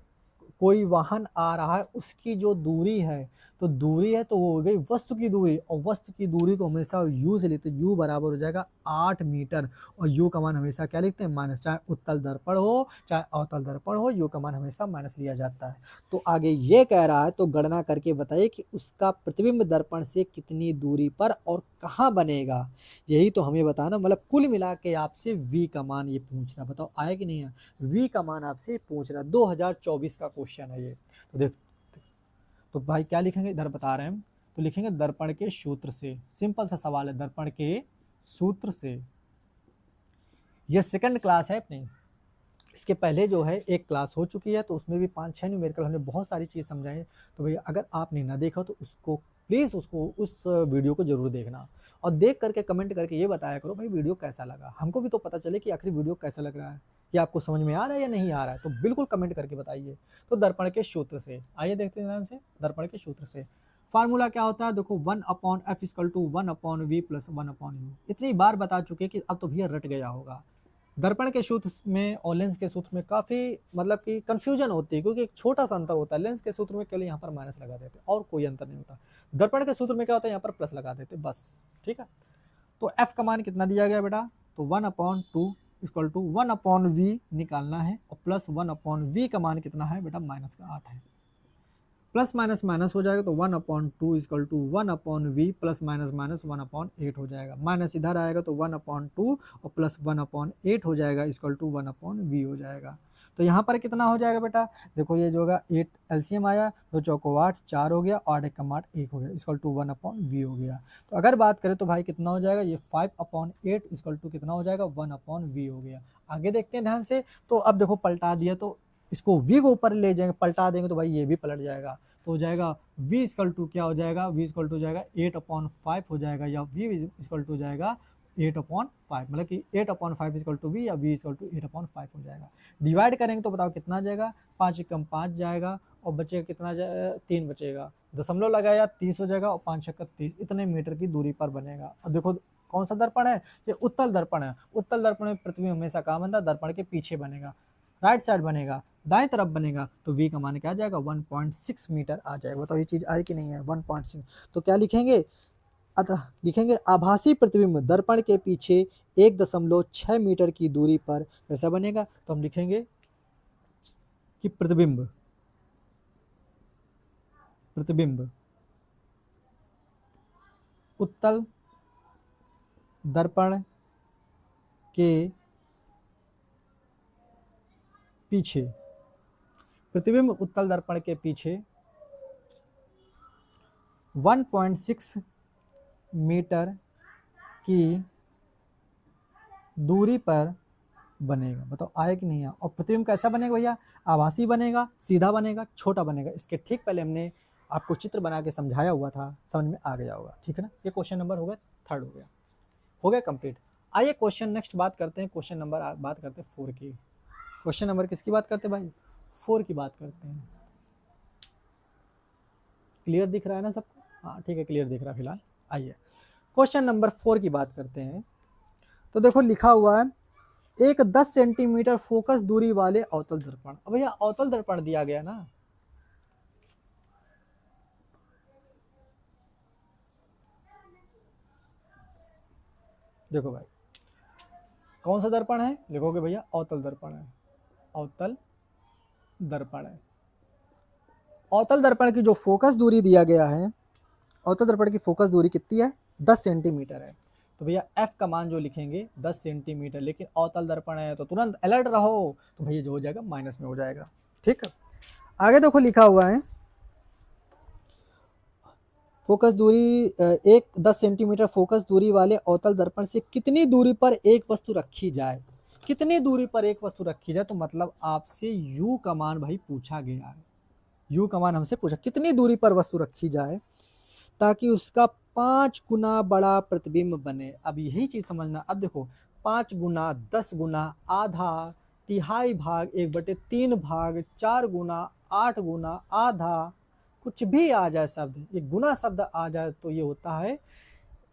कोई वाहन आ रहा है उसकी जो दूरी है, तो दूरी है तो वो हो गई वस्तु की दूरी, और वस्तु की दूरी को हमेशा यू से लेते, यू बराबर हो जाएगा 8 मीटर। और यू का मान हमेशा क्या लिखते हैं, माइनस, चाहे उत्तल दर्पण हो चाहे अवतल दर्पण हो, यू का मान हमेशा माइनस लिया जाता है। तो आगे ये कह रहा है, तो गणना करके बताइए कि उसका प्रतिबिंब दर्पण से कितनी दूरी पर और कहाँ बनेगा, यही तो हमें बताना। मतलब कुल मिला के आपसे वी का मान ये पूछ रहा, बताओ आया कि नहीं है, वी का मान आपसे पूछ रहा। 2024 का क्वेश्चन है ये। तो देख, तो भाई क्या लिखेंगे, इधर बता रहे हैं, तो लिखेंगे दर्पण के सूत्र से। सिंपल सा सवाल है, दर्पण के सूत्र से। ये सेकंड क्लास है अपनी, इसके पहले जो है एक क्लास हो चुकी है, तो उसमें भी 5-6 न्यूमेरिकल हमने बहुत सारी चीज़ समझाई। तो भैया अगर आपने ना देखा तो उसको प्लीज़ उसको उस वीडियो को ज़रूर देखना और देख करके कमेंट करके ये बताया करो भाई वीडियो कैसा लगा, हमको भी तो पता चले कि आखिर वीडियो कैसा लग रहा है, कि आपको समझ में आ रहा है या नहीं आ रहा है, तो बिल्कुल कमेंट करके बताइए। तो दर्पण के सूत्र से आइए देखते हैं ध्यान से। दर्पण के सूत्र से फार्मूला क्या होता है, देखो 1/f = 1/v + 1/u। इतनी बार बता चुके कि अब तो भैया रट गया होगा। दर्पण के सूत्र में और लेंस के सूत्र में काफ़ी मतलब कि कन्फ्यूजन होती है, क्योंकि एक छोटा सा अंतर होता है। लेंस के सूत्र में केवल यहाँ पर माइनस लगा देते हैं और कोई अंतर नहीं होता। दर्पण के सूत्र में क्या होता है, यहाँ पर प्लस लगा देते बस, ठीक है। तो f का मान कितना दिया गया बेटा, तो 1/2 = 1/v निकालना है और प्लस 1/v का मान कितना है बेटा, -8 है। प्लस माइनस माइनस हो जाएगा तो 1/2 = 1/v प्लस माइनस माइनस 1/8 हो जाएगा। माइनस इधर आएगा तो 1/2 और प्लस 1/8 हो जाएगा = 1/v हो जाएगा। तो यहाँ पर कितना हो जाएगा बेटा, देखो ये जो होगा 8 एलसीएम आया, 2 चौको 8, 4 हो गया, 8 एक कम 8, 1 हो गया, = 1/v हो गया। तो अगर बात करें तो भाई कितना हो जाएगा, ये 5/8 = कितना हो जाएगा, 1/v हो गया। आगे देखते हैं ध्यान से। तो अब देखो पलटा दिया तो इसको v को ऊपर ले जाएंगे, पलटा देंगे तो भाई ये भी पलट जाएगा। तो हो जाएगा v = क्या हो जाएगा, v = हो जाएगा 8/5 हो जाएगा, या v = हो जाएगा 8/5, मतलब कि 8/5 = v या v = 8/5 हो जाएगा। डिवाइड करेंगे तो बताओ कितना जाएगा, 5 एकम 5 जाएगा और बचेगा कितना, 3 बचेगा, दशमलव लगाया 30 हो जाएगा और 5 छक्का 30, इतने मीटर की दूरी पर बनेगा। अब देखो कौन सा दर्पण है, ये उत्तल दर्पण है। उत्तल दर्पण में प्रतिबिंब हमेशा कहाँ बनता है, दर्पण के पीछे बनेगा, राइट साइड बनेगा, दाएं तरफ बनेगा। तो v का मान क्या आ जाएगा, 1.6 मीटर आ जाएगा। बताओ ये चीज आई कि नहीं है, 1.6। तो क्या लिखेंगे, अतः लिखेंगे आभासी प्रतिबिंब दर्पण के पीछे 1.6 मीटर की दूरी पर कैसा बनेगा। तो हम लिखेंगे कि प्रतिबिंब उत्तल दर्पण के पीछे, प्रतिबिंब उत्तल दर्पण के पीछे 1.6 मीटर की दूरी पर बनेगा। बताओ आया कि नहीं आया। और प्रतिबिंब कैसा बनेगा भैया, आभासी बनेगा, सीधा बनेगा, छोटा बनेगा। इसके ठीक पहले हमने आपको चित्र बना के समझाया हुआ था, समझ में आ गया होगा, ठीक है ना। ये क्वेश्चन नंबर हो गया, 3rd हो गया कंप्लीट। आइए क्वेश्चन नेक्स्ट बात करते हैं, क्वेश्चन नंबर बात करते हैं 4 की। क्वेश्चन नंबर किसकी बात करते हैं भाई, 4 की बात करते हैं। क्लियर दिख रहा है ना सबको, हाँ ठीक है, क्लियर दिख रहा है फिलहाल। आइए क्वेश्चन नंबर 4 की बात करते हैं। तो देखो लिखा हुआ है, एक 10 सेंटीमीटर फोकस दूरी वाले अवतल दर्पण। अब भैया अवतल दर्पण दिया गया ना, देखो भाई कौन सा दर्पण है, लिखोगे भैया अवतल दर्पण है, अवतल दर्पण है। अवतल दर्पण की जो फोकस दूरी दिया गया है, अवतल दर्पण की फोकस दूरी कितनी है, 10 सेंटीमीटर है। तो भैया f का मान जो लिखेंगे 10 सेंटीमीटर, लेकिन अवतल दर्पण है तो तुरंत अलर्ट रहो, तो भैया जो हो जाएगा माइनस में हो जाएगा, ठीक है। आगे देखो लिखा हुआ है, फोकस दूरी एक 10 सेंटीमीटर फोकस दूरी वाले अवतल दर्पण से कितनी दूरी पर एक वस्तु रखी जाए। कितनी दूरी पर एक वस्तु रखी जाए, तो मतलब आपसे u का मान भाई पूछा गया है। u का मान हमसे पूछा कितनी दूरी पर वस्तु रखी जाए ताकि उसका 5 गुना बड़ा प्रतिबिंब बने। अब यही चीज समझना। अब देखो 5 गुना, 10 गुना, आधा, तिहाई भाग, 1/3 भाग, 4 गुना, 8 गुना, आधा, कुछ भी आ जाए शब्द, ये गुना शब्द आ जाए तो ये होता है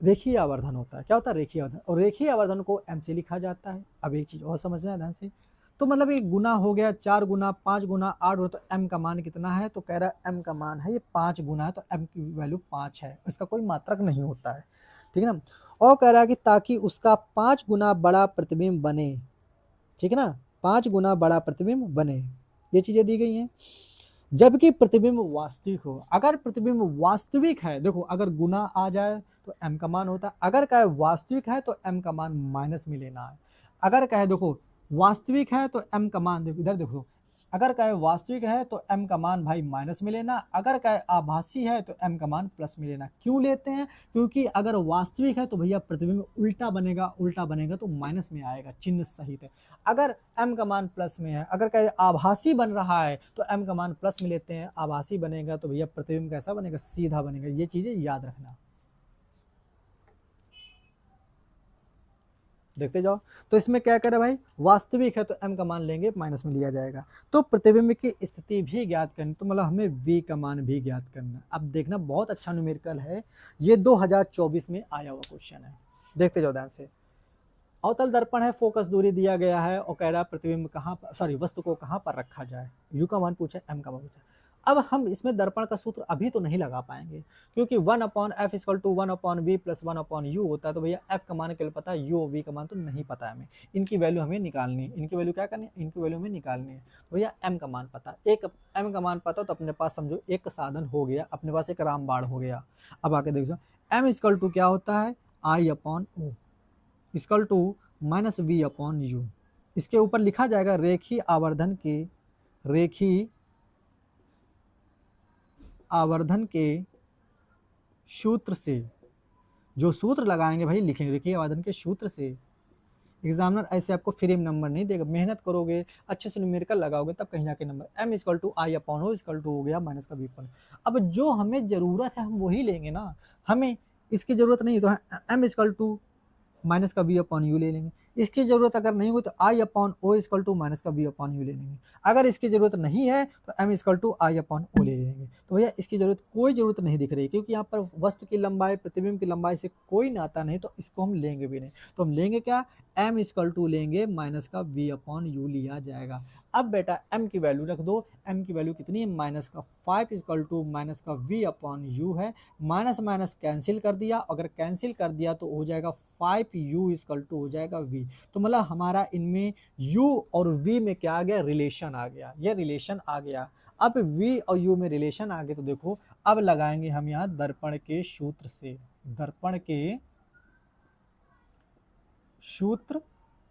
रेखीय आवर्धन होता है। क्या होता है, रेखीय आवर्धन। और रेखीय आवर्धन को m से लिखा जाता है। अब एक चीज और समझना है ध्यान से। तो मतलब ये गुना हो गया, 4 गुना, 5 गुना, 8 हो, तो m का मान कितना है, तो कह रहा है m का मान है ये 5 गुना है, तो m की वैल्यू 5 है, इसका कोई मात्रक नहीं होता है, ठीक है ना। और कह रहा है कि ताकि उसका 5 गुना बड़ा प्रतिबिंब बने, ठीक है ना, 5 गुना बड़ा प्रतिबिंब बने, ये चीजें दी गई हैं। जबकि प्रतिबिंब वास्तविक हो, अगर प्रतिबिंब वास्तविक है, देखो अगर गुना आ जाए तो m का मान होता है, अगर कहे वास्तविक है तो m का मान माइनस में लेना है। अगर कहे देखो वास्तविक है तो m का मान, देखो इधर देखो अगर कहे वास्तविक है तो m का मान भाई माइनस में लेना, अगर कहे आभासी है तो m का मान प्लस में लेना। क्यों लेते हैं? क्योंकि अगर वास्तविक है तो भैया प्रतिबिंब उल्टा बनेगा, उल्टा बनेगा तो माइनस में आएगा, चिन्ह सहित है। अगर m का मान प्लस में है, अगर कहे आभासी बन रहा है तो m का मान प्लस में लेते हैं, आभासी बनेगा तो भैया प्रतिबिंब कैसा बनेगा? सीधा बनेगा। ये चीजें याद रखना, देखते जाओ। तो इसमें क्या करे भाई, वास्तविक है तो m का मान लेंगे, माइनस में लिया जाएगा। तो प्रतिबिंब की स्थिति भी ज्ञात करनी, तो मतलब हमें v का मान भी ज्ञात करना। अब देखना बहुत अच्छा न्यूमेरिकल है, ये 2024 में आया हुआ क्वेश्चन है, देखते जाओ ध्यान से। अवतल दर्पण है, फोकस दूरी दिया गया है और कह रहा है प्रतिबिंब कहाँ पर, सॉरी वस्तु को कहाँ पर रखा जाए। u का मान पूछा, m का मान पूछा। अब हम इसमें दर्पण का सूत्र अभी तो नहीं लगा पाएंगे, क्योंकि 1/f = 1/v + 1/u होता है। तो भैया f का मान केवल पता है, u और v का मान तो नहीं पता है हमें। इनकी वैल्यू हमें निकालनी है, इनकी वैल्यू क्या करनी है, इनकी वैल्यू हमें निकालनी है। तो भैया m का मान पता, एक m का मान पता तो अपने पास समझो एक साधन हो गया, अपने पास एक रामबाण हो गया। अब आके देखो m = क्या होता है, I/o = -v/u। इसके ऊपर लिखा जाएगा रेखीय आवर्धन के सूत्र से, जो सूत्र लगाएंगे भाई लिखेंगे रेखीय आवर्धन के सूत्र से। एग्जामिनर ऐसे आपको फ्री में नंबर नहीं देगा, मेहनत करोगे, अच्छे से न्यूमेरिकल लगाओगे तब कहीं जाके नंबर। m = I/o हो गया माइनस का v/। अब जो हमें जरूरत है हम वही लेंगे ना, हमें इसकी जरूरत नहीं तो m = माइनस का v/u ले लेंगे। इसकी जरूरत अगर नहीं हुई तो I/o = माइनस का v/u ले लेंगे। अगर इसकी जरूरत नहीं है तो m = I/o ले लेंगे। तो भैया इसकी कोई जरूरत नहीं दिख रही, क्योंकि यहाँ पर वस्तु की लंबाई प्रतिबिंब की लंबाई से कोई नाता नहीं, तो इसको हम लेंगे भी नहीं। तो हम लेंगे क्या, m = लेंगे माइनस का v/u लिया जाएगा। अब बेटा m की वैल्यू रख दो, m की वैल्यू कितनी है, माइनस का 5 = माइनस का v/u है। माइनस माइनस कैंसिल कर दिया, अगर कैंसिल कर दिया तो हो जाएगा 5u = हो जाएगा v। तो मतलब हमारा इनमें u और v में क्या आ गया, रिलेशन आ गया, ये रिलेशन आ गया। अब v और u में रिलेशन आ गए तो देखो अब लगाएंगे हम यहाँ दर्पण के सूत्र से, दर्पण के सूत्र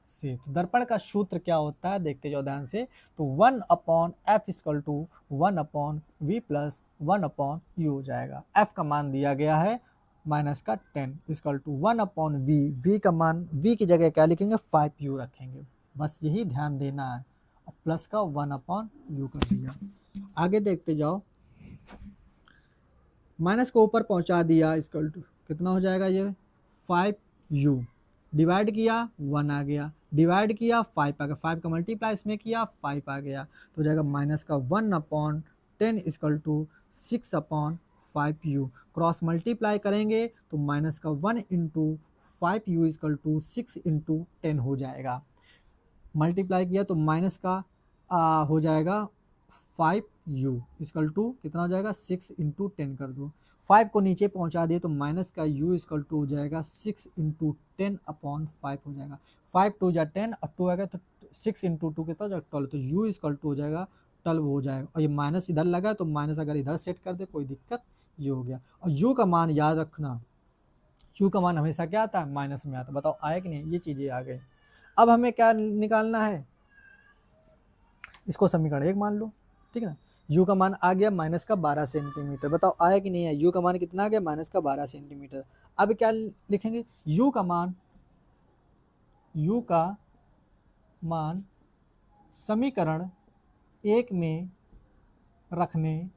से। तो दर्पण का सूत्र क्या होता है, देखते जाओ ध्यान से। तो 1/f = 1/v + 1/u हो जाएगा। f का मान दिया गया है माइनस का 10 = 1/v, v का मान, v की जगह क्या लिखेंगे, 5u रखेंगे, बस यही ध्यान देना है। और प्लस का 1/u कर दिया। आगे देखते जाओ, माइनस को ऊपर पहुंचा दिया, इक्वल टू कितना हो जाएगा, ये 5u, डिवाइड किया 1 आ गया, डिवाइड किया 5 आ गया, 5 का मल्टीप्लाई इसमें किया 5 आ गया, तो हो जाएगा माइनस का 1/10 = 6/5u। क्रॉस मल्टीप्लाई करेंगे तो माइनस का 1 × 5u = 6 × 10 हो जाएगा। मल्टीप्लाई किया तो माइनस का हो जाएगा 5u = कितना हो जाएगा, 6 × 10 कर दो, 5 को नीचे पहुंचा दिए तो माइनस का u = हो जाएगा 6 × 10/5 हो जाएगा। 5 2 जा 10 और 2 आएगा तो 6 × 2 कितना हो जाएगा, 12, तो u = हो जाएगा 12 हो जाएगा। और ये माइनस इधर लगा तो माइनस अगर इधर सेट कर दे कोई दिक्कत, ये हो गया। और u का मान याद रखना, u का मान हमेशा क्या आता है, माइनस में आता है। बताओ आया कि नहीं, ये चीजें आ गई। अब हमें क्या निकालना है, इसको समीकरण 1 मान लो, ठीक है ना। u का मान आ गया माइनस का 12 सेंटीमीटर, बताओ आया कि नहीं है, u का मान कितना आ गया, माइनस का 12 सेंटीमीटर। अब क्या लिखेंगे, u का मान समीकरण 1 में रखने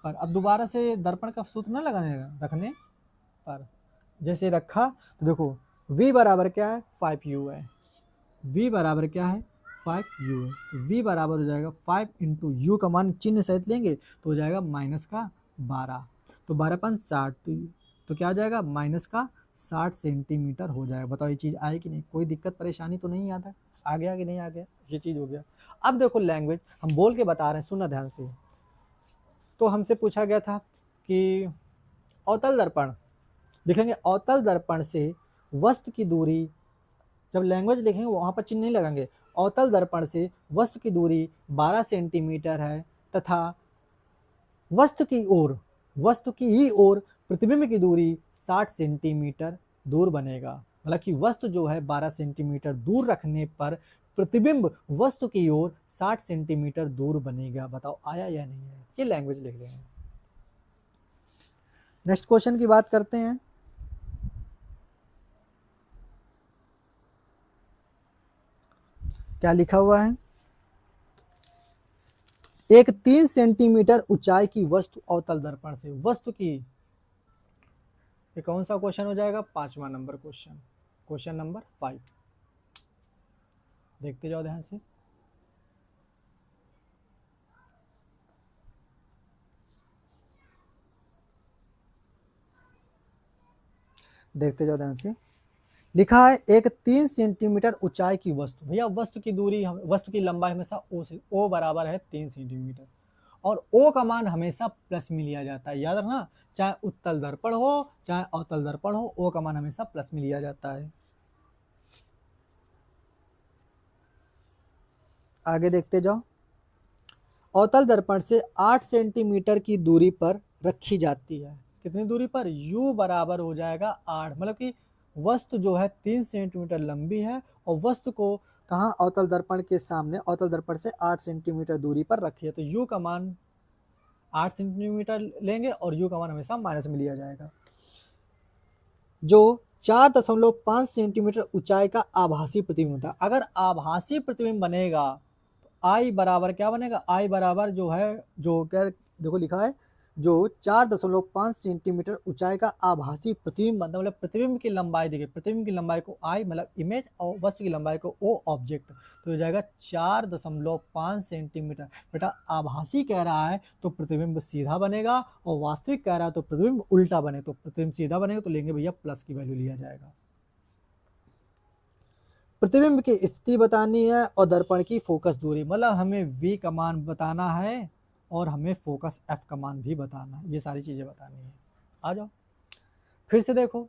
पर, अब दोबारा से दर्पण का सूत्र ना लगाने लगा, रखने पर जैसे रखा तो देखो v बराबर क्या है, 5u है, v बराबर क्या है, 5u है, तो v बराबर हो जाएगा 5 × u का मान चिन्ह सहित लेंगे तो हो जाएगा माइनस का 12, तो 12×5 = 60, तो क्या आ जाएगा, माइनस का 60 सेंटीमीटर हो जाएगा। बताओ ये चीज़ आए कि नहीं, कोई दिक्कत परेशानी तो नहीं आता, आ गया कि नहीं आ गया, ये चीज़ हो गया। अब देखो लैंग्वेज हम बोल के बता रहे हैं, सुनना ध्यान से। तो हमसे पूछा गया था कि अवतल दर्पण लिखेंगे, अवतल दर्पण से वस्तु की दूरी, जब लैंग्वेज लिखेंगे वहाँ पर चिन्ह नहीं लगाएंगे। अवतल दर्पण से वस्तु की दूरी 12 सेंटीमीटर है तथा वस्तु की ही ओर प्रतिबिंब की दूरी 60 सेंटीमीटर दूर बनेगा। मतलब कि वस्तु जो है 12 सेंटीमीटर दूर रखने पर प्रतिबिंब वस्तु की ओर 60 सेंटीमीटर दूर बनेगा। बताओ आया या नहीं है? ये लैंग्वेज लिख देंगे। नेक्स्ट क्वेश्चन की बात करते हैं। क्या लिखा हुआ है? एक 3 सेंटीमीटर ऊंचाई की वस्तु अवतल दर्पण से, वस्तु की, ये कौन सा क्वेश्चन हो जाएगा? 5वां नंबर क्वेश्चन, क्वेश्चन नंबर 5। देखते जाओ ध्यान से। देखते जाओ ध्यान से। लिखा है एक 3 सेंटीमीटर ऊंचाई की वस्तु। भैया वस्तु की दूरी, वस्तु की लंबाई हमेशा ओ से, ओ बराबर है 3 सेंटीमीटर, और ओ का मान हमेशा प्लस में लिया जाता है, याद रखना। चाहे उत्तल दर्पण हो चाहे अवतल दर्पण हो, ओ का मान हमेशा प्लस में लिया जाता है। आगे देखते जाओ। अवतल दर्पण से 8 सेंटीमीटर की दूरी पर रखी जाती है। कितनी दूरी पर? u बराबर हो जाएगा 8, मतलब कि वस्तु जो है 3 सेंटीमीटर लंबी है और वस्तु को कहाँ? अवतल दर्पण के सामने, अवतल दर्पण से 8 सेंटीमीटर दूरी पर रखी है। तो u का मान 8 सेंटीमीटर लेंगे और u का मान हमेशा माइनस में लिया जाएगा। जो 4.5 सेंटीमीटर ऊंचाई का आभासी प्रतिबिंब होता है। अगर आभासी प्रतिबिंब बनेगा तो आई बराबर क्या बनेगा? आई बराबर जो है, जो क्या देखो लिखा है, जो 4.5 सेंटीमीटर ऊंचाई का आभासी प्रतिबिंब बनता है, मतलब प्रतिबिंब की लंबाई देखिए, प्रतिबिंब की लंबाई को आई मतलब इमेज और वस्तु की लंबाई को ओ ऑब्जेक्ट, तो हो जाएगा 4.5 सेंटीमीटर। बेटा आभासी कह रहा है तो प्रतिबिंब सीधा बनेगा, और वास्तविक कह रहा है तो प्रतिबिंब उल्टा बने। तो प्रतिबिंब सीधा बनेगा तो लेंगे भैया प्लस की वैल्यू लिया जाएगा। प्रतिबिंब की स्थिति बतानी है और दर्पण की फोकस दूरी, मतलब हमें v का मान बताना है और हमें फोकस f का मान भी बताना है, ये सारी चीजें बतानी है। आ जाओ फिर से देखो।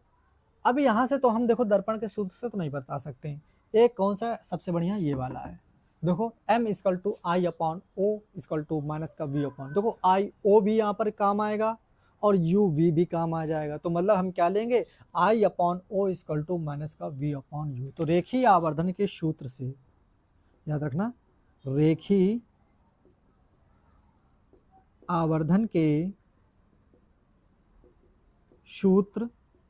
अब यहाँ से तो हम देखो दर्पण के सूत्र से तो नहीं बता सकते हैं। एक कौन सा सबसे बढ़िया? ये वाला है। देखो m equal to I upon O equal to minus का v अपॉन, देखो आई ओ भी यहाँ पर काम आएगा और यू वी भी काम आ जाएगा। तो मतलब हम क्या लेंगे? I upon O equal to minus का वी अपॉन यू। तो रेखीय आवर्धन के सूत्र से, याद रखना, रेखीय आवर्धन के सूत्र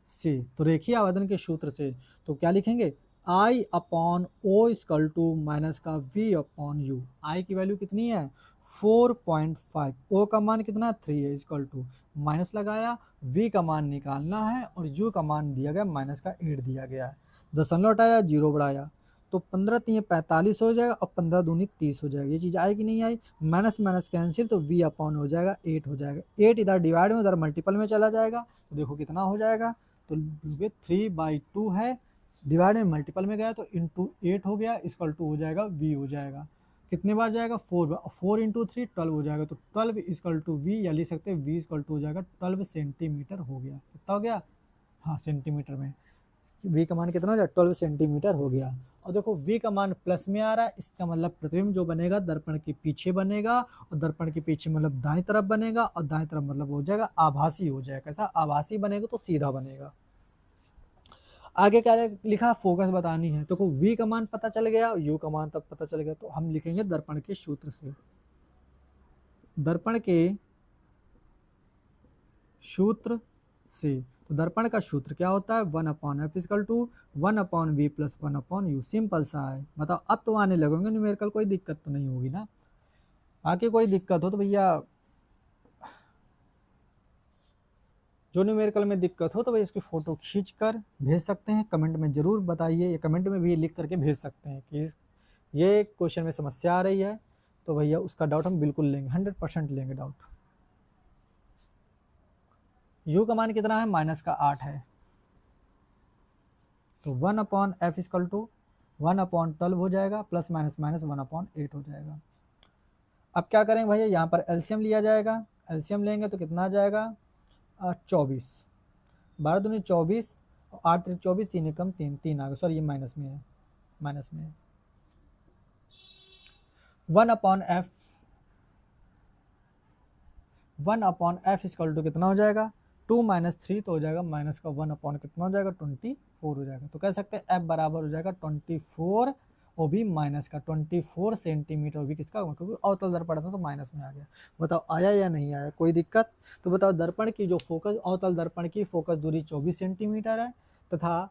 से, तो रेखीय आवर्धन के सूत्र से तो क्या लिखेंगे? I upon O equal to minus का वी अपॉन यू। आई की वैल्यू कितनी है? 4.5, ओ का मान कितना? 3 है, इक्वल टू माइनस लगाया, वी का मान निकालना है और यू का मान दिया गया माइनस का 8 दिया गया है। दशमलव हटाया, जीरो बढ़ाया, तो 15 3 45 हो जाएगा और 15 दूनी 30 हो जाएगा। ये चीज़ आई कि नहीं आई? माइनस माइनस कैंसिल, तो वी अपॉन हो जाएगा 8 हो जाएगा। 8 इधर डिवाइड में, उधर मल्टीपल में चला जाएगा, तो देखो कितना हो जाएगा? तो 3/2 है, डिवाइड में मल्टीपल में गया तो इंटू 8 हो गया, इक्वल टू हो जाएगा वी हो जाएगा। कितने बार जाएगा? 4 बार, 4 इंटू 3 12 हो जाएगा, तो 12 इक्वल टू वी, या लिख सकते हैं वी इक्वल टू हो जाएगा 12 सेंटीमीटर हो गया। कितना हो गया? हाँ सेंटीमीटर में। v का मान कितना हो जाएगा? 12 सेंटीमीटर हो गया। और देखो v का मान प्लस में आ रहा है, इसका मतलब प्रतिबिंब जो बनेगा दर्पण के पीछे बनेगा, और दर्पण के पीछे मतलब दाएं तरफ बनेगा, और दाएं तरफ मतलब हो जाएगा आभासी हो जाएगा। कैसा? आभासी बनेगा तो सीधा बनेगा। आगे क्या लिखा? फोकस बतानी है। देखो v का मान पता चल गया, u का मान तब पता चल गया, तो हम लिखेंगे दर्पण के सूत्र से, दर्पण के सूत्र से। तो दर्पण का सूत्र क्या होता है? 1/f equal to 1/v plus 1/u। Simple सा है। बताओ अब तो आने लगेंगे न्यूमेरिकल, कोई दिक्कत तो नहीं होगी ना? आगे कोई दिक्कत हो तो भैया, जो न्यूमेरिकल में दिक्कत हो तो भैया इसकी फोटो खींच कर भेज सकते हैं, कमेंट में जरूर बताइए, या कमेंट में भी लिख करके भेज सकते हैं कि ये क्वेश्चन में समस्या आ रही है, तो भैया उसका डाउट हम बिल्कुल लेंगे, 100% लेंगे डाउट। u का मान कितना है? माइनस का 8 है, तो 1/f इक्वल टू 1/12 हो जाएगा, प्लस माइनस माइनस 1/8 हो जाएगा। अब क्या करेंगे भैया? यहाँ पर एलसीएम लिया जाएगा, एलसीएम लेंगे तो कितना आ जाएगा? 24, 12 दूनी 24, 8 3 24, 3 एकम 3, 3 आ गया, सॉरी ये माइनस में है, माइनस में है। 1/f, 1/f इक्वल टू कितना हो जाएगा? 2 - 3, तो हो जाएगा माइनस का 1 अपॉन कितना हो जाएगा? 24 हो जाएगा। तो कह सकते हैं f बराबर हो जाएगा 24, वो भी माइनस का 24 सेंटीमीटर, वो भी किसका, क्योंकि अवतल दर्पण था तो माइनस में आ गया। बताओ आया या नहीं आया, कोई दिक्कत? तो बताओ दर्पण की जो फोकस, अवतल दर्पण की फोकस दूरी 24 सेंटीमीटर है तथा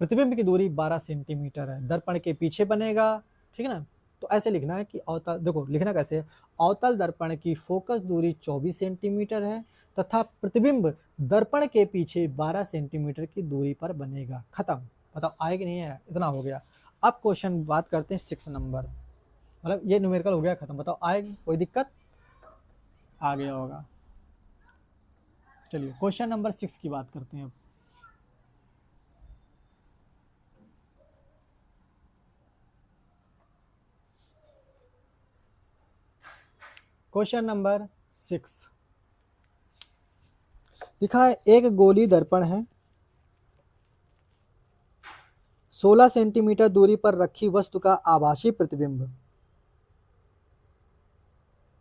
प्रतिबिंब की दूरी 12 सेंटीमीटर है, दर्पण के पीछे बनेगा, ठीक है ना। तो ऐसे लिखना है कि अवतल, देखो लिखना कैसे है, अवतल दर्पण की फोकस दूरी 24 सेंटीमीटर है तथा प्रतिबिंब दर्पण के पीछे 12 सेंटीमीटर की दूरी पर बनेगा। खत्म। बताओ आए कि नहीं आया, इतना हो गया। अब क्वेश्चन बात करते हैं 6 नंबर, मतलब ये न्यूमेरिकल हो गया खत्म। बताओ आएगी, कोई दिक्कत? आ गया होगा। चलिए क्वेश्चन नंबर 6 की बात करते हैं अब। क्वेश्चन नंबर 6 लिखा है, एक गोली दर्पण है, 16 सेंटीमीटर दूरी पर रखी वस्तु का आभासी प्रतिबिंब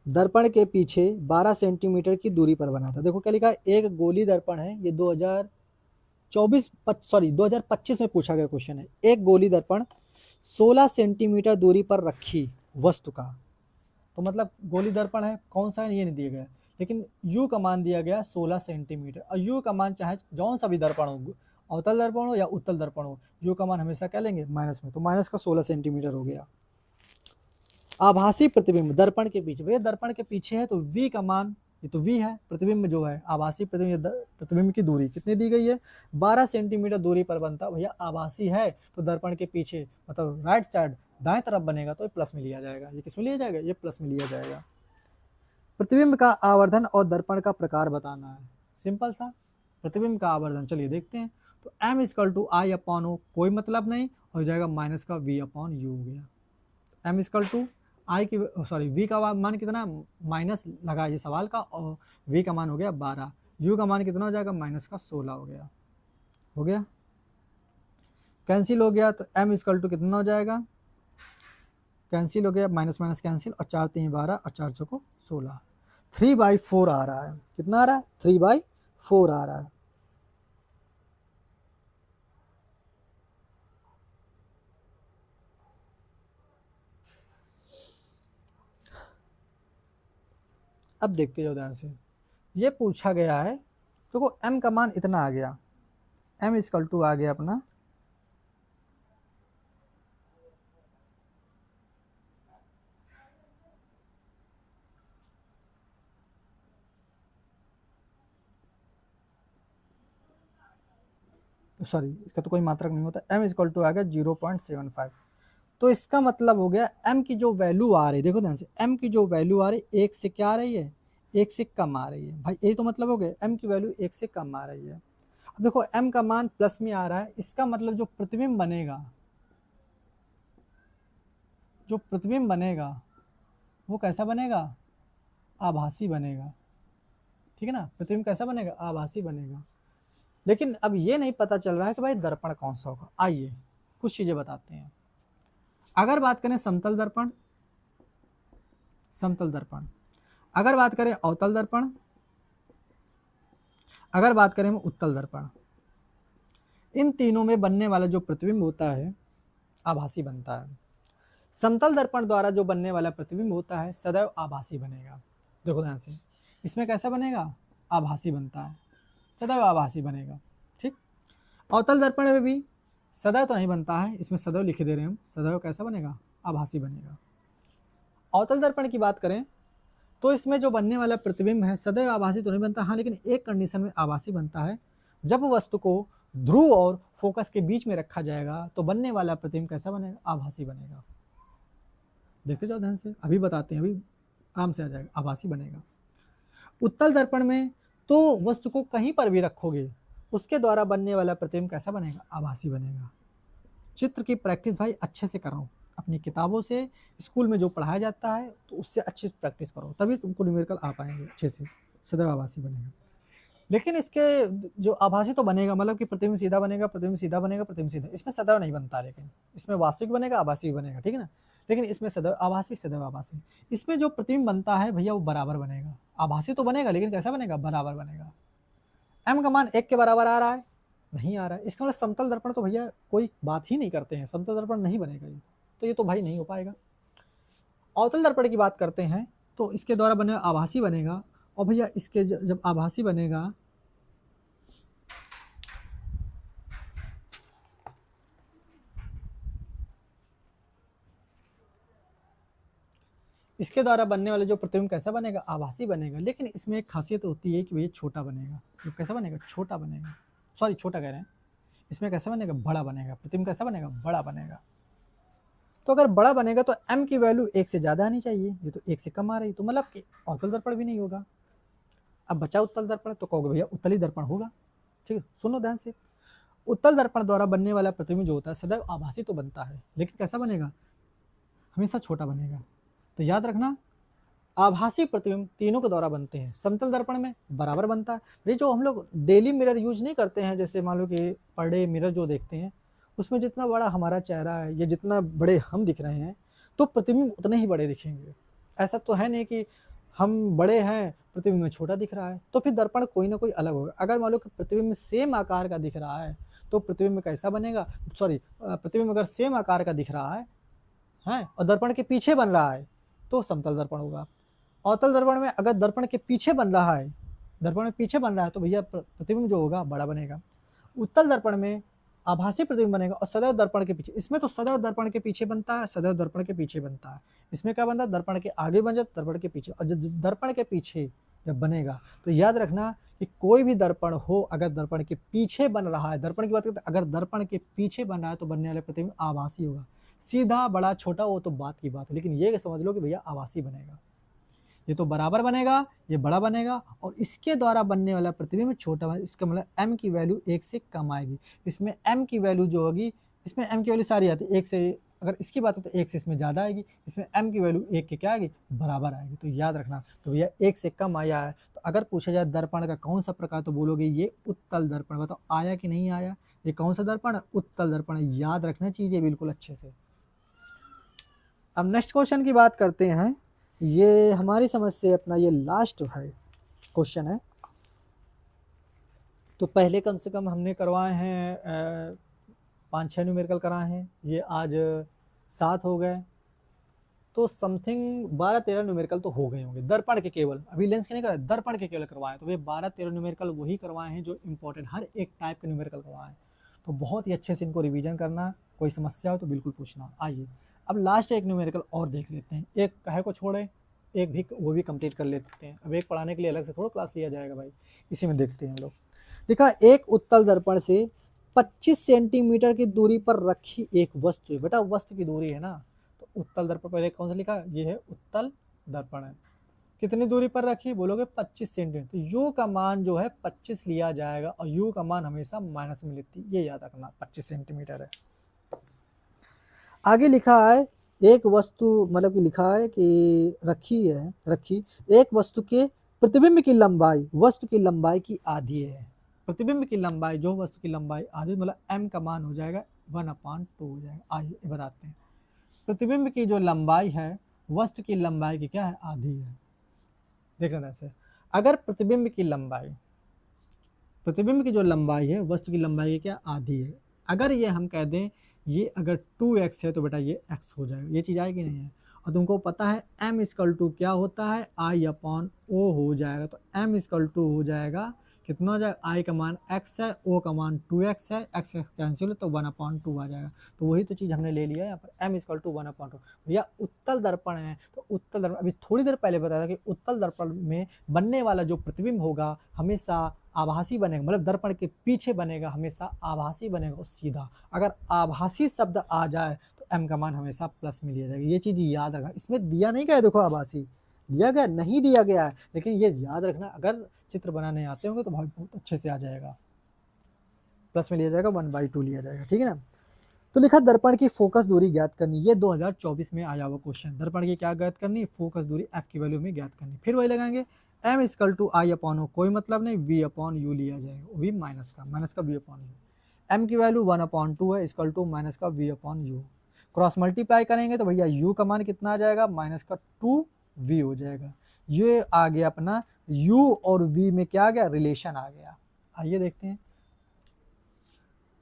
दर्पण के पीछे 12 सेंटीमीटर की दूरी पर बना था। देखो क्या लिखा है, एक गोली दर्पण है, ये 2025 में पूछा गया क्वेश्चन है। एक गोली दर्पण 16 सेंटीमीटर दूरी पर रखी वस्तु का, तो मतलब गोली दर्पण है, कौन सा है ये नहीं दिया गया, लेकिन यू का मान दिया गया 16 सेंटीमीटर। और यू का मान चाहे जौन सा भी दर्पण हो, अवतल दर्पण हो या उत्तल दर्पण हो, यू का मान हमेशा क्या लेंगे, माइनस में, तो माइनस का 16 सेंटीमीटर हो गया। आभासी प्रतिबिंब दर्पण के पीछे, भैया दर्पण के पीछे है तो वी का मान, ये तो वी है, प्रतिबिंब जो है, आभासी प्रतिबिंब की दूरी कितनी दी गई है, 12 सेंटीमीटर दूरी पर बनता। भैया आभासी है तो दर्पण के पीछे मतलब राइट साइड दाएं तरफ बनेगा, तो ये प्लस में लिया जाएगा। ये किस में लिया जाएगा, ये प्लस में लिया जाएगा। प्रतिबिंब का आवर्धन और दर्पण का प्रकार बताना है, सिंपल सा। प्रतिबिंब का आवर्धन चलिए देखते हैं, तो m equal to I upon O, कोई मतलब नहीं, हो जाएगा माइनस का v अपॉन यू हो गया। m इजकल टू आई की, सॉरी v का मान कितना, माइनस लगा ये सवाल का, और v का मान हो गया 12, u का मान कितना हो जाएगा, माइनस का 16 हो गया। हो गया, कैंसिल हो गया, तो m इजकल टू कितना हो जाएगा, कैंसिल हो गया, माइनस माइनस कैंसिल, और 4 3 12 और 4 चौको 16, 3/4 आ रहा है। कितना आ रहा है, 3/4 आ रहा है। अब देखते जाओ ध्यान से, ये पूछा गया है, देखो m का मान इतना आ गया, m इजकल टू आ गया अपना सॉरी, इसका तो कोई मात्रक नहीं होता, m इजकल टू आ गया 0.75। तो इसका मतलब हो गया m की जो वैल्यू आ रही है, देखो ध्यान से, m की जो वैल्यू आ रही है, एक से क्या आ रही है, एक से कम आ रही है। भाई यही तो मतलब हो गया, m की वैल्यू एक से कम आ रही है। अब देखो m का मान प्लस में आ रहा है, इसका मतलब जो प्रतिबिंब बनेगा, जो प्रतिबिंब बनेगा वो कैसा बनेगा, आभासी बनेगा, ठीक है ना। प्रतिबिंब कैसा बनेगा, आभासी बनेगा। लेकिन अब ये नहीं पता चल रहा है कि भाई दर्पण कौन सा होगा। आइए कुछ चीजें बताते हैं। अगर बात करें समतल दर्पण, समतल दर्पण, अगर बात करें अवतल दर्पण, अगर बात करें उत्तल दर्पण, इन तीनों में बनने वाला जो प्रतिबिंब होता है आभासी बनता है। समतल दर्पण द्वारा जो बनने वाला प्रतिबिंब होता है सदैव आभासी बनेगा। देखो ध्यान से, इसमें कैसा बनेगा, आभासी बनता है, सदैव आभासी बनेगा, ठीक। अवतल दर्पण में भी सदैव तो नहीं बनता है, इसमें सदैव लिखे दे रहे हैं हम, सदैव कैसा बनेगा, आभासी बनेगा। अवतल दर्पण की बात करें तो इसमें जो बनने वाला प्रतिबिंब है सदैव आभासी तो नहीं बनता, हाँ, लेकिन एक कंडीशन में आभासी बनता है, जब वस्तु को ध्रुव और फोकस के बीच में रखा जाएगा तो बनने वाला प्रतिबिंब कैसा बनेगा, आभासी बनेगा। देखते जाओ ध्यान से, अभी बताते हैं, अभी आराम से आ जाएगा, आभासी बनेगा। उत्तल दर्पण में तो वस्तु को कहीं पर भी रखोगे उसके द्वारा बनने वाला प्रतिबिंब कैसा बनेगा, आभासी बनेगा। चित्र की प्रैक्टिस भाई अच्छे से कराओ, अपनी किताबों से, स्कूल में जो पढ़ाया जाता है तो उससे अच्छी प्रैक्टिस करो, तभी तुमको न्यूमेरिकल आ पाएंगे अच्छे से, सदैव आभासी बनेगा। लेकिन इसके जो आभासी तो बनेगा, मतलब कि प्रतिबिंब सीधा बनेगा, प्रतिबिंब सीधा बनेगा, प्रतिबिंब सीधा, इसमें सदैव नहीं बनता, लेकिन इसमें वास्तविक बनेगा, आभासी भी बनेगा, ठीक है ना। लेकिन इसमें सदैव आभासी, सदैव आभासी। इसमें जो प्रतिबिंब बनता है भैया वो बराबर बनेगा, आभासी तो बनेगा लेकिन कैसा बनेगा, बराबर बनेगा। m का मान 1 के बराबर आ रहा है, नहीं आ रहा है, इसका मतलब समतल दर्पण तो भैया कोई बात ही नहीं करते हैं, समतल दर्पण नहीं बनेगा ये, तो ये तो भाई नहीं हो पाएगा। अवतल दर्पण की बात करते हैं तो इसके द्वारा बने आभासी बनेगा, और भैया इसके जब आभासी बनेगा इसके द्वारा बनने वाला जो प्रतिबिंब कैसा बनेगा, आभासी बनेगा। लेकिन इसमें एक खासियत होती है कि ये छोटा बनेगा। ये कैसा बनेगा, छोटा बनेगा, सॉरी छोटा कह रहे हैं, इसमें कैसा बनेगा, बड़ा बनेगा। प्रतिबिंब कैसा बनेगा, बड़ा बनेगा। तो अगर बड़ा बनेगा तो m की वैल्यू 1 से ज़्यादा आनी चाहिए, ये तो 1 से कम आ रही, तो मतलब कि अवतल दर्पण भी नहीं होगा। अब बचा उत्तल दर्पण, तो कहोगे भैया उत्तली दर्पण होगा। ठीक है, सुनो ध्यान से। उत्तल दर्पण द्वारा बनने वाला प्रतिबिंब जो होता है सदैव आभासी तो बनता है, लेकिन कैसा बनेगा, हमेशा छोटा बनेगा। तो याद रखना, आभासी प्रतिबिंब तीनों के द्वारा बनते हैं। समतल दर्पण में बराबर बनता है। ये जो हम लोग डेली मिरर यूज नहीं करते हैं, जैसे मान लो कि पर डे मिरर जो देखते हैं, उसमें जितना बड़ा हमारा चेहरा है या जितना बड़े हम दिख रहे हैं, तो प्रतिबिंब उतने ही बड़े दिखेंगे। ऐसा तो है नहीं कि हम बड़े हैं प्रतिबिंब में छोटा दिख रहा है, तो फिर दर्पण कोई ना कोई अलग होगा। अगर मान लो कि प्रतिबिंब सेम आकार का दिख रहा है तो प्रतिबिंब कैसा बनेगा, सॉरी प्रतिबिंब अगर सेम आकार का दिख रहा है और दर्पण के पीछे बन रहा है तो समतल दर्पण होगा। अवतल दर्पण में अगर दर्पण के पीछे बन रहा है, दर्पण में पीछे बन रहा है, तो भैया प्रतिबिंब जो होगा बड़ा बनेगा। उत्तल दर्पण में आभासी प्रतिबिंब बनेगा और सदैव दर्पण के पीछे। इसमें तो सदैव दर्पण के पीछे बनता है, सदैव दर्पण के पीछे बनता है। इसमें क्या बनता है, दर्पण के आगे बन जाता, दर्पण के पीछे। और जब दर्पण के पीछे जब बनेगा तो याद रखना कि कोई भी दर्पण हो, अगर दर्पण के पीछे बन रहा है, दर्पण की बात करते हैं, अगर दर्पण के पीछे बन रहा है तो बनने वाला प्रतिबिंब आभासी होगा। सीधा बड़ा छोटा वो तो बात की बात है, लेकिन ये समझ लो कि भैया आभासी बनेगा। ये तो बराबर बनेगा, ये बड़ा बनेगा, और इसके द्वारा बनने वाला प्रतिबिंब छोटा बनेगा। इसका मतलब m की वैल्यू 1 से कम आएगी। इसमें m की वैल्यू जो होगी, इसमें m की वैल्यू सारी आती है 1 से, अगर इसकी बात हो तो 1 से इसमें ज़्यादा आएगी। इसमें m की वैल्यू 1 के क्या आएगी, बराबर आएगी। तो याद रखना, तो भैया 1 से कम आया है। तो अगर पूछा जाए दर्पण का कौन सा प्रकार, तो बोलोगे ये उत्तल दर्पण। बताओ आया कि नहीं आया, ये कौन सा दर्पण है, उत्तल दर्पण। याद रखना चीज़ें बिल्कुल अच्छे से। अब नेक्स्ट क्वेश्चन की बात करते हैं। ये हमारी समझ से अपना ये लास्ट है क्वेश्चन है। तो पहले कम से कम हमने करवाए हैं 5-6 न्यूमेरिकल कराए हैं, ये आज 7 हो गए, तो समथिंग 12-13 न्यूमेरिकल तो हो गए होंगे दर्पण के केवल। अभी लेंस के नहीं कराए, दर्पण के केवल करवाए। तो ये 12-13 न्यूमेरिकल वही करवाए हैं जो इंपॉर्टेंट, हर एक टाइप के न्यूमेरिकल करवाए हैं। तो बहुत ही अच्छे से इनको रिवीजन करना, कोई समस्या हो तो बिल्कुल पूछना। आइए अब लास्ट एक न्यूमेरिकल और देख लेते हैं, एक कहे को छोड़े, एक भी वो भी कंप्लीट कर लेते हैं। अब एक पढ़ाने के लिए अलग से थोड़ा क्लास लिया जाएगा भाई, इसी में देखते हैं हम लोग। देखा, एक उत्तल दर्पण से 25 सेंटीमीटर की दूरी पर रखी एक वस्तु है। बेटा वस्तु की दूरी है ना, तो उत्तल दर्पण पहले कौन सा लिखा, ये है उत्तल दर्पण है। कितनी दूरी पर रखी, बोलोगे 25 सेंटीमीटर। तो यू का मान जो है 25 लिया जाएगा, और यू का मान हमेशा माइनस में लेती है, ये याद रखना 25 सेंटीमीटर है। आगे लिखा है एक वस्तु, मतलब कि लिखा है कि रखी एक वस्तु के प्रतिबिंब की लंबाई वस्तु की लंबाई की आधी है। प्रतिबिंब की लंबाई, जो वस्तु की लंबाई आधी, मतलब m का मान हो जाएगा 1/2 हो जाएगा। आइए बताते हैं। प्रतिबिंब की जो लंबाई है वस्तु की लंबाई की क्या है, आधी है। देखना ऐसे, अगर प्रतिबिंब की जो लंबाई है वस्तु की लंबाई की क्या, आधी है। अगर ये हम कह दें ये अगर 2x है तो बेटा ये x हो जाएगा, ये चीज़ आएगी नहीं है। और तुमको पता है m क्या होता है, I/O हो जाएगा। तो m हो जाएगा, कितना हो जाएगा, I का मान x है, O का मान 2x है, x कैंसिल है तो 1/2 आ जाएगा। तो वही तो चीज़ हमने ले लिया है यहाँ पर, m 1/2। भैया उत्तल दर्पण है, तो उत्तल दर्पण अभी थोड़ी देर पहले बताया था कि उत्तल दर्पण में बनने वाला जो प्रतिबिंब होगा हमेशा आभासी बनेगा, मतलब दर्पण के पीछे बनेगा, हमेशा आभासी बनेगा और सीधा। अगर आभासी शब्द आ जाए तो m का मान हमेशा प्लस में लिया जाएगा। ये चीज़ याद रखना, इसमें दिया नहीं गया है, देखो आभासी दिया गया नहीं दिया गया है, लेकिन ये याद रखना, अगर चित्र बनाने आते होंगे तो बहुत अच्छे से आ जाएगा। प्लस में लिया जाएगा, 1/2 लिया जाएगा, ठीक है ना। तो लिखा दर्पण की फोकस दूरी ज्ञात करनी, ये 2024 में आया हुआ क्वेश्चन। दर्पण की क्या ज्ञात करनी, फोकस दूरी f की वैल्यू में ज्ञात करनी। फिर वही लगाएंगे, m I/O, कोई मतलब नहीं, v/u लिया जाएगा, वो भी माइनस का v/u। m की वैल्यू 1/2 है, इक्वल टू माइनस का v/u। क्रॉस मल्टीप्लाई करेंगे तो भैया u का मान कितना आ जाएगा, माइनस का 2v हो जाएगा। ये आ गया अपना u और v में क्या आ गया, रिलेशन आ गया। आइए देखते हैं,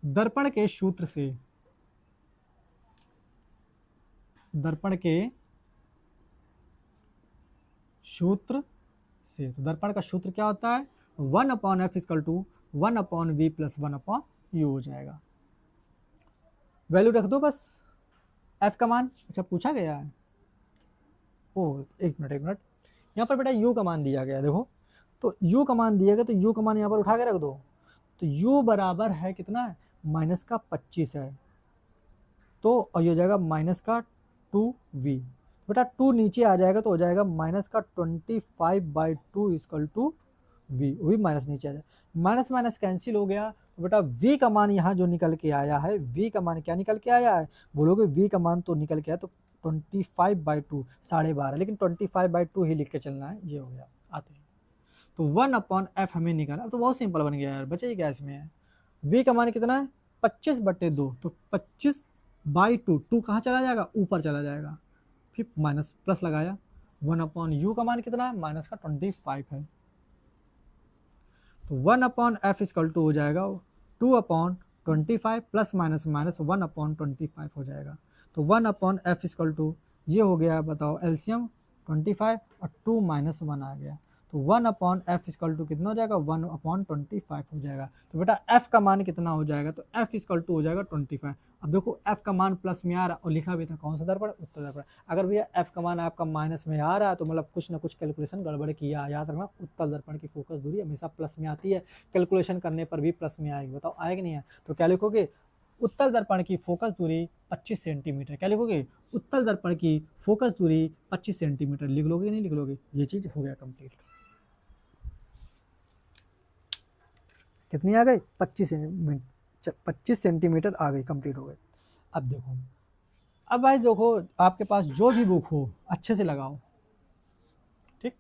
दर्पण के सूत्र से दर्पण के सूत्र से। तो दर्पण का सूत्र क्या होता है, 1/f equal to 1/v plus 1/u हो जाएगा। वैल्यू रख दो बस f का मान। अच्छा पूछा गया है, ओ एक मिनट, यहाँ पर बेटा u का मान दिया गया है, देखो तो u का मान दिया गया, तो u का मान यहाँ पर उठा के रख दो। तो u बराबर है कितना है, माइनस का 25 है, तो और ये हो जाएगा माइनस का 2v। बेटा 2 नीचे आ जाएगा तो हो जाएगा माइनस का 25/2 इक्वल टू v, वो भी माइनस नीचे आ जाएगा, माइनस माइनस कैंसिल हो गया। तो बेटा v का मान यहाँ जो निकल के आया है, v का मान क्या निकल के आया है, बोलोगे v का मान तो निकल के आया तो 25/2 12.5, लेकिन 25/2 ही लिख के चलना है, ये हो गया। आते हैं तो 1/f हमें निकाला, तो बहुत सिंपल बन गया यार, बचे क्या इसमें है, v का मान कितना है 25/2, तो 25/2, 2 कहाँ चला जाएगा, ऊपर चला जाएगा, फिर माइनस प्लस लगाया, 1/u का मान कितना है, माइनस का 25 है, तो 1/f इक्वल टू हो जाएगा 2/25 प्लस माइनस माइनस 1/25 हो जाएगा। तो 1/f इक्वल टू ये हो गया, बताओ एलसीएम 25 और 2 माइनस 1 आ गया, तो 1/f इक्वल टू कितना हो जाएगा, 1/25 हो जाएगा। तो बेटा f का मान कितना हो जाएगा, तो f इक्वल टू हो जाएगा 25। अब देखो f का मान प्लस में आ रहा और लिखा भी था कौन सा दर्पण, उत्तल दर्पण। अगर भैया f का मान आपका माइनस में आ रहा है तो मतलब कुछ ना कुछ कैलकुलेशन गड़बड़ किया। याद रखना उत्तल दर्पण की फोकस दूरी हमेशा प्लस में आती है, कैलकुलेशन करने पर भी प्लस में आएगी। बताओ आएगी नहीं है, तो क्या लिखोगे, उत्तल दर्पण की फोकस दूरी 25 सेंटीमीटर। क्या लिखोगे, उत्तल दर्पण की फोकस दूरी 25 सेंटीमीटर लिख लोगे, नहीं लिख लोगे, ये चीज हो गया कंप्लीट। कितनी आ गई, 25 सेंटीमीटर आ गई, कंप्लीट हो गई। अब देखो, अब भाई देखो आपके पास जो भी बुक हो अच्छे से लगाओ, ठीक,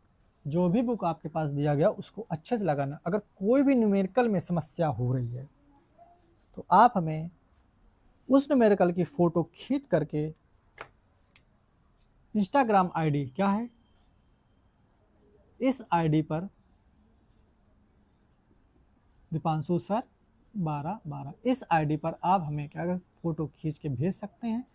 जो भी बुक आपके पास दिया गया उसको अच्छे से लगाना। अगर कोई भी न्यूमेरिकल में समस्या हो रही है तो आप हमें उस न्यूमेरिकल की फोटो खींच करके, इंस्टाग्राम आईडी क्या है, इस आईडी पर दीपांशु सर 1212, इस आईडी पर आप हमें क्या अगर फोटो खींच के भेज सकते हैं,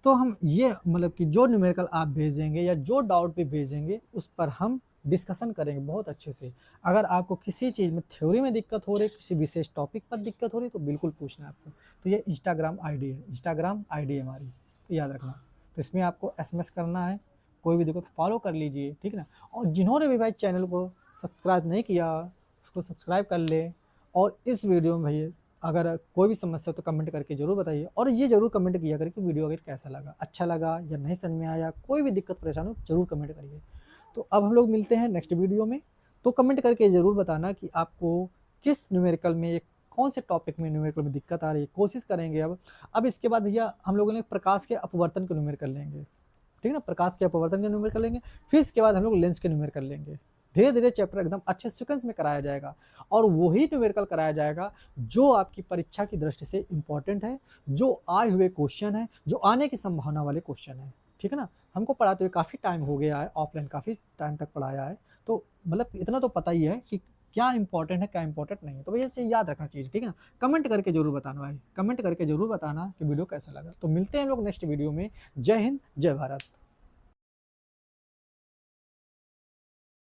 तो हम ये मतलब कि जो न्यूमेरिकल आप भेजेंगे या जो डाउट भी भेजेंगे उस पर हम डिस्कशन करेंगे बहुत अच्छे से। अगर आपको किसी चीज़ में थ्योरी में दिक्कत हो रही, किसी विशेष टॉपिक पर दिक्कत हो रही, तो बिल्कुल पूछना है आपको। तो ये इंस्टाग्राम आईडी है, इंस्टाग्राम आईडी है हमारी, तो याद रखना। तो इसमें आपको एसएमएस करना है, कोई भी दिक्कत फॉलो कर लीजिए, ठीक ना। और जिन्होंने भी भाई चैनल को सब्सक्राइब नहीं किया उसको सब्सक्राइब कर ले। और इस वीडियो में भैया अगर कोई भी समस्या हो तो कमेंट करके जरूर बताइए, और ये जरूर कमेंट किया करें कि वीडियो अगर कैसा लगा, अच्छा लगा या नहीं समझ में आया, कोई भी दिक्कत परेशानी हो जरूर कमेंट करिए। तो अब हम लोग मिलते हैं नेक्स्ट वीडियो में, तो कमेंट करके जरूर बताना कि आपको किस न्यूमेरिकल में, कौन से टॉपिक में न्यूमेरिकल में दिक्कत आ रही है। कोशिश करेंगे अब इसके बाद भैया हम लोगों ने प्रकाश के अपवर्तन के न्यूमेरिकल लेंगे, ठीक है ना, प्रकाश के अपवर्तन के न्यूमेरिकल लेंगे, फिर इसके बाद हम लोग लेंस के न्यूमेरिकल लेंगे। धीरे धीरे चैप्टर एकदम अच्छे सीक्वेंस में कराया जाएगा, और वही न्यूमेरिकल कराया जाएगा जो आपकी परीक्षा की दृष्टि से इंपॉर्टेंट है, जो आए हुए क्वेश्चन है, जो आने की संभावना वाले क्वेश्चन है, ठीक है ना। हमको पढ़ाते हुए काफ़ी टाइम हो गया है, ऑफलाइन काफ़ी टाइम तक पढ़ाया है, तो मतलब इतना तो पता ही है कि क्या इंपॉर्टेंट है क्या इंपॉर्टेंट नहीं है। तो भैया याद रखना चीज़, ठीक है ना। कमेंट करके जरूर बताना भाई, कमेंट करके जरूर बताना कि वीडियो कैसा लगा। तो मिलते हैं हम लोग नेक्स्ट वीडियो में। जय हिंद, जय भारत।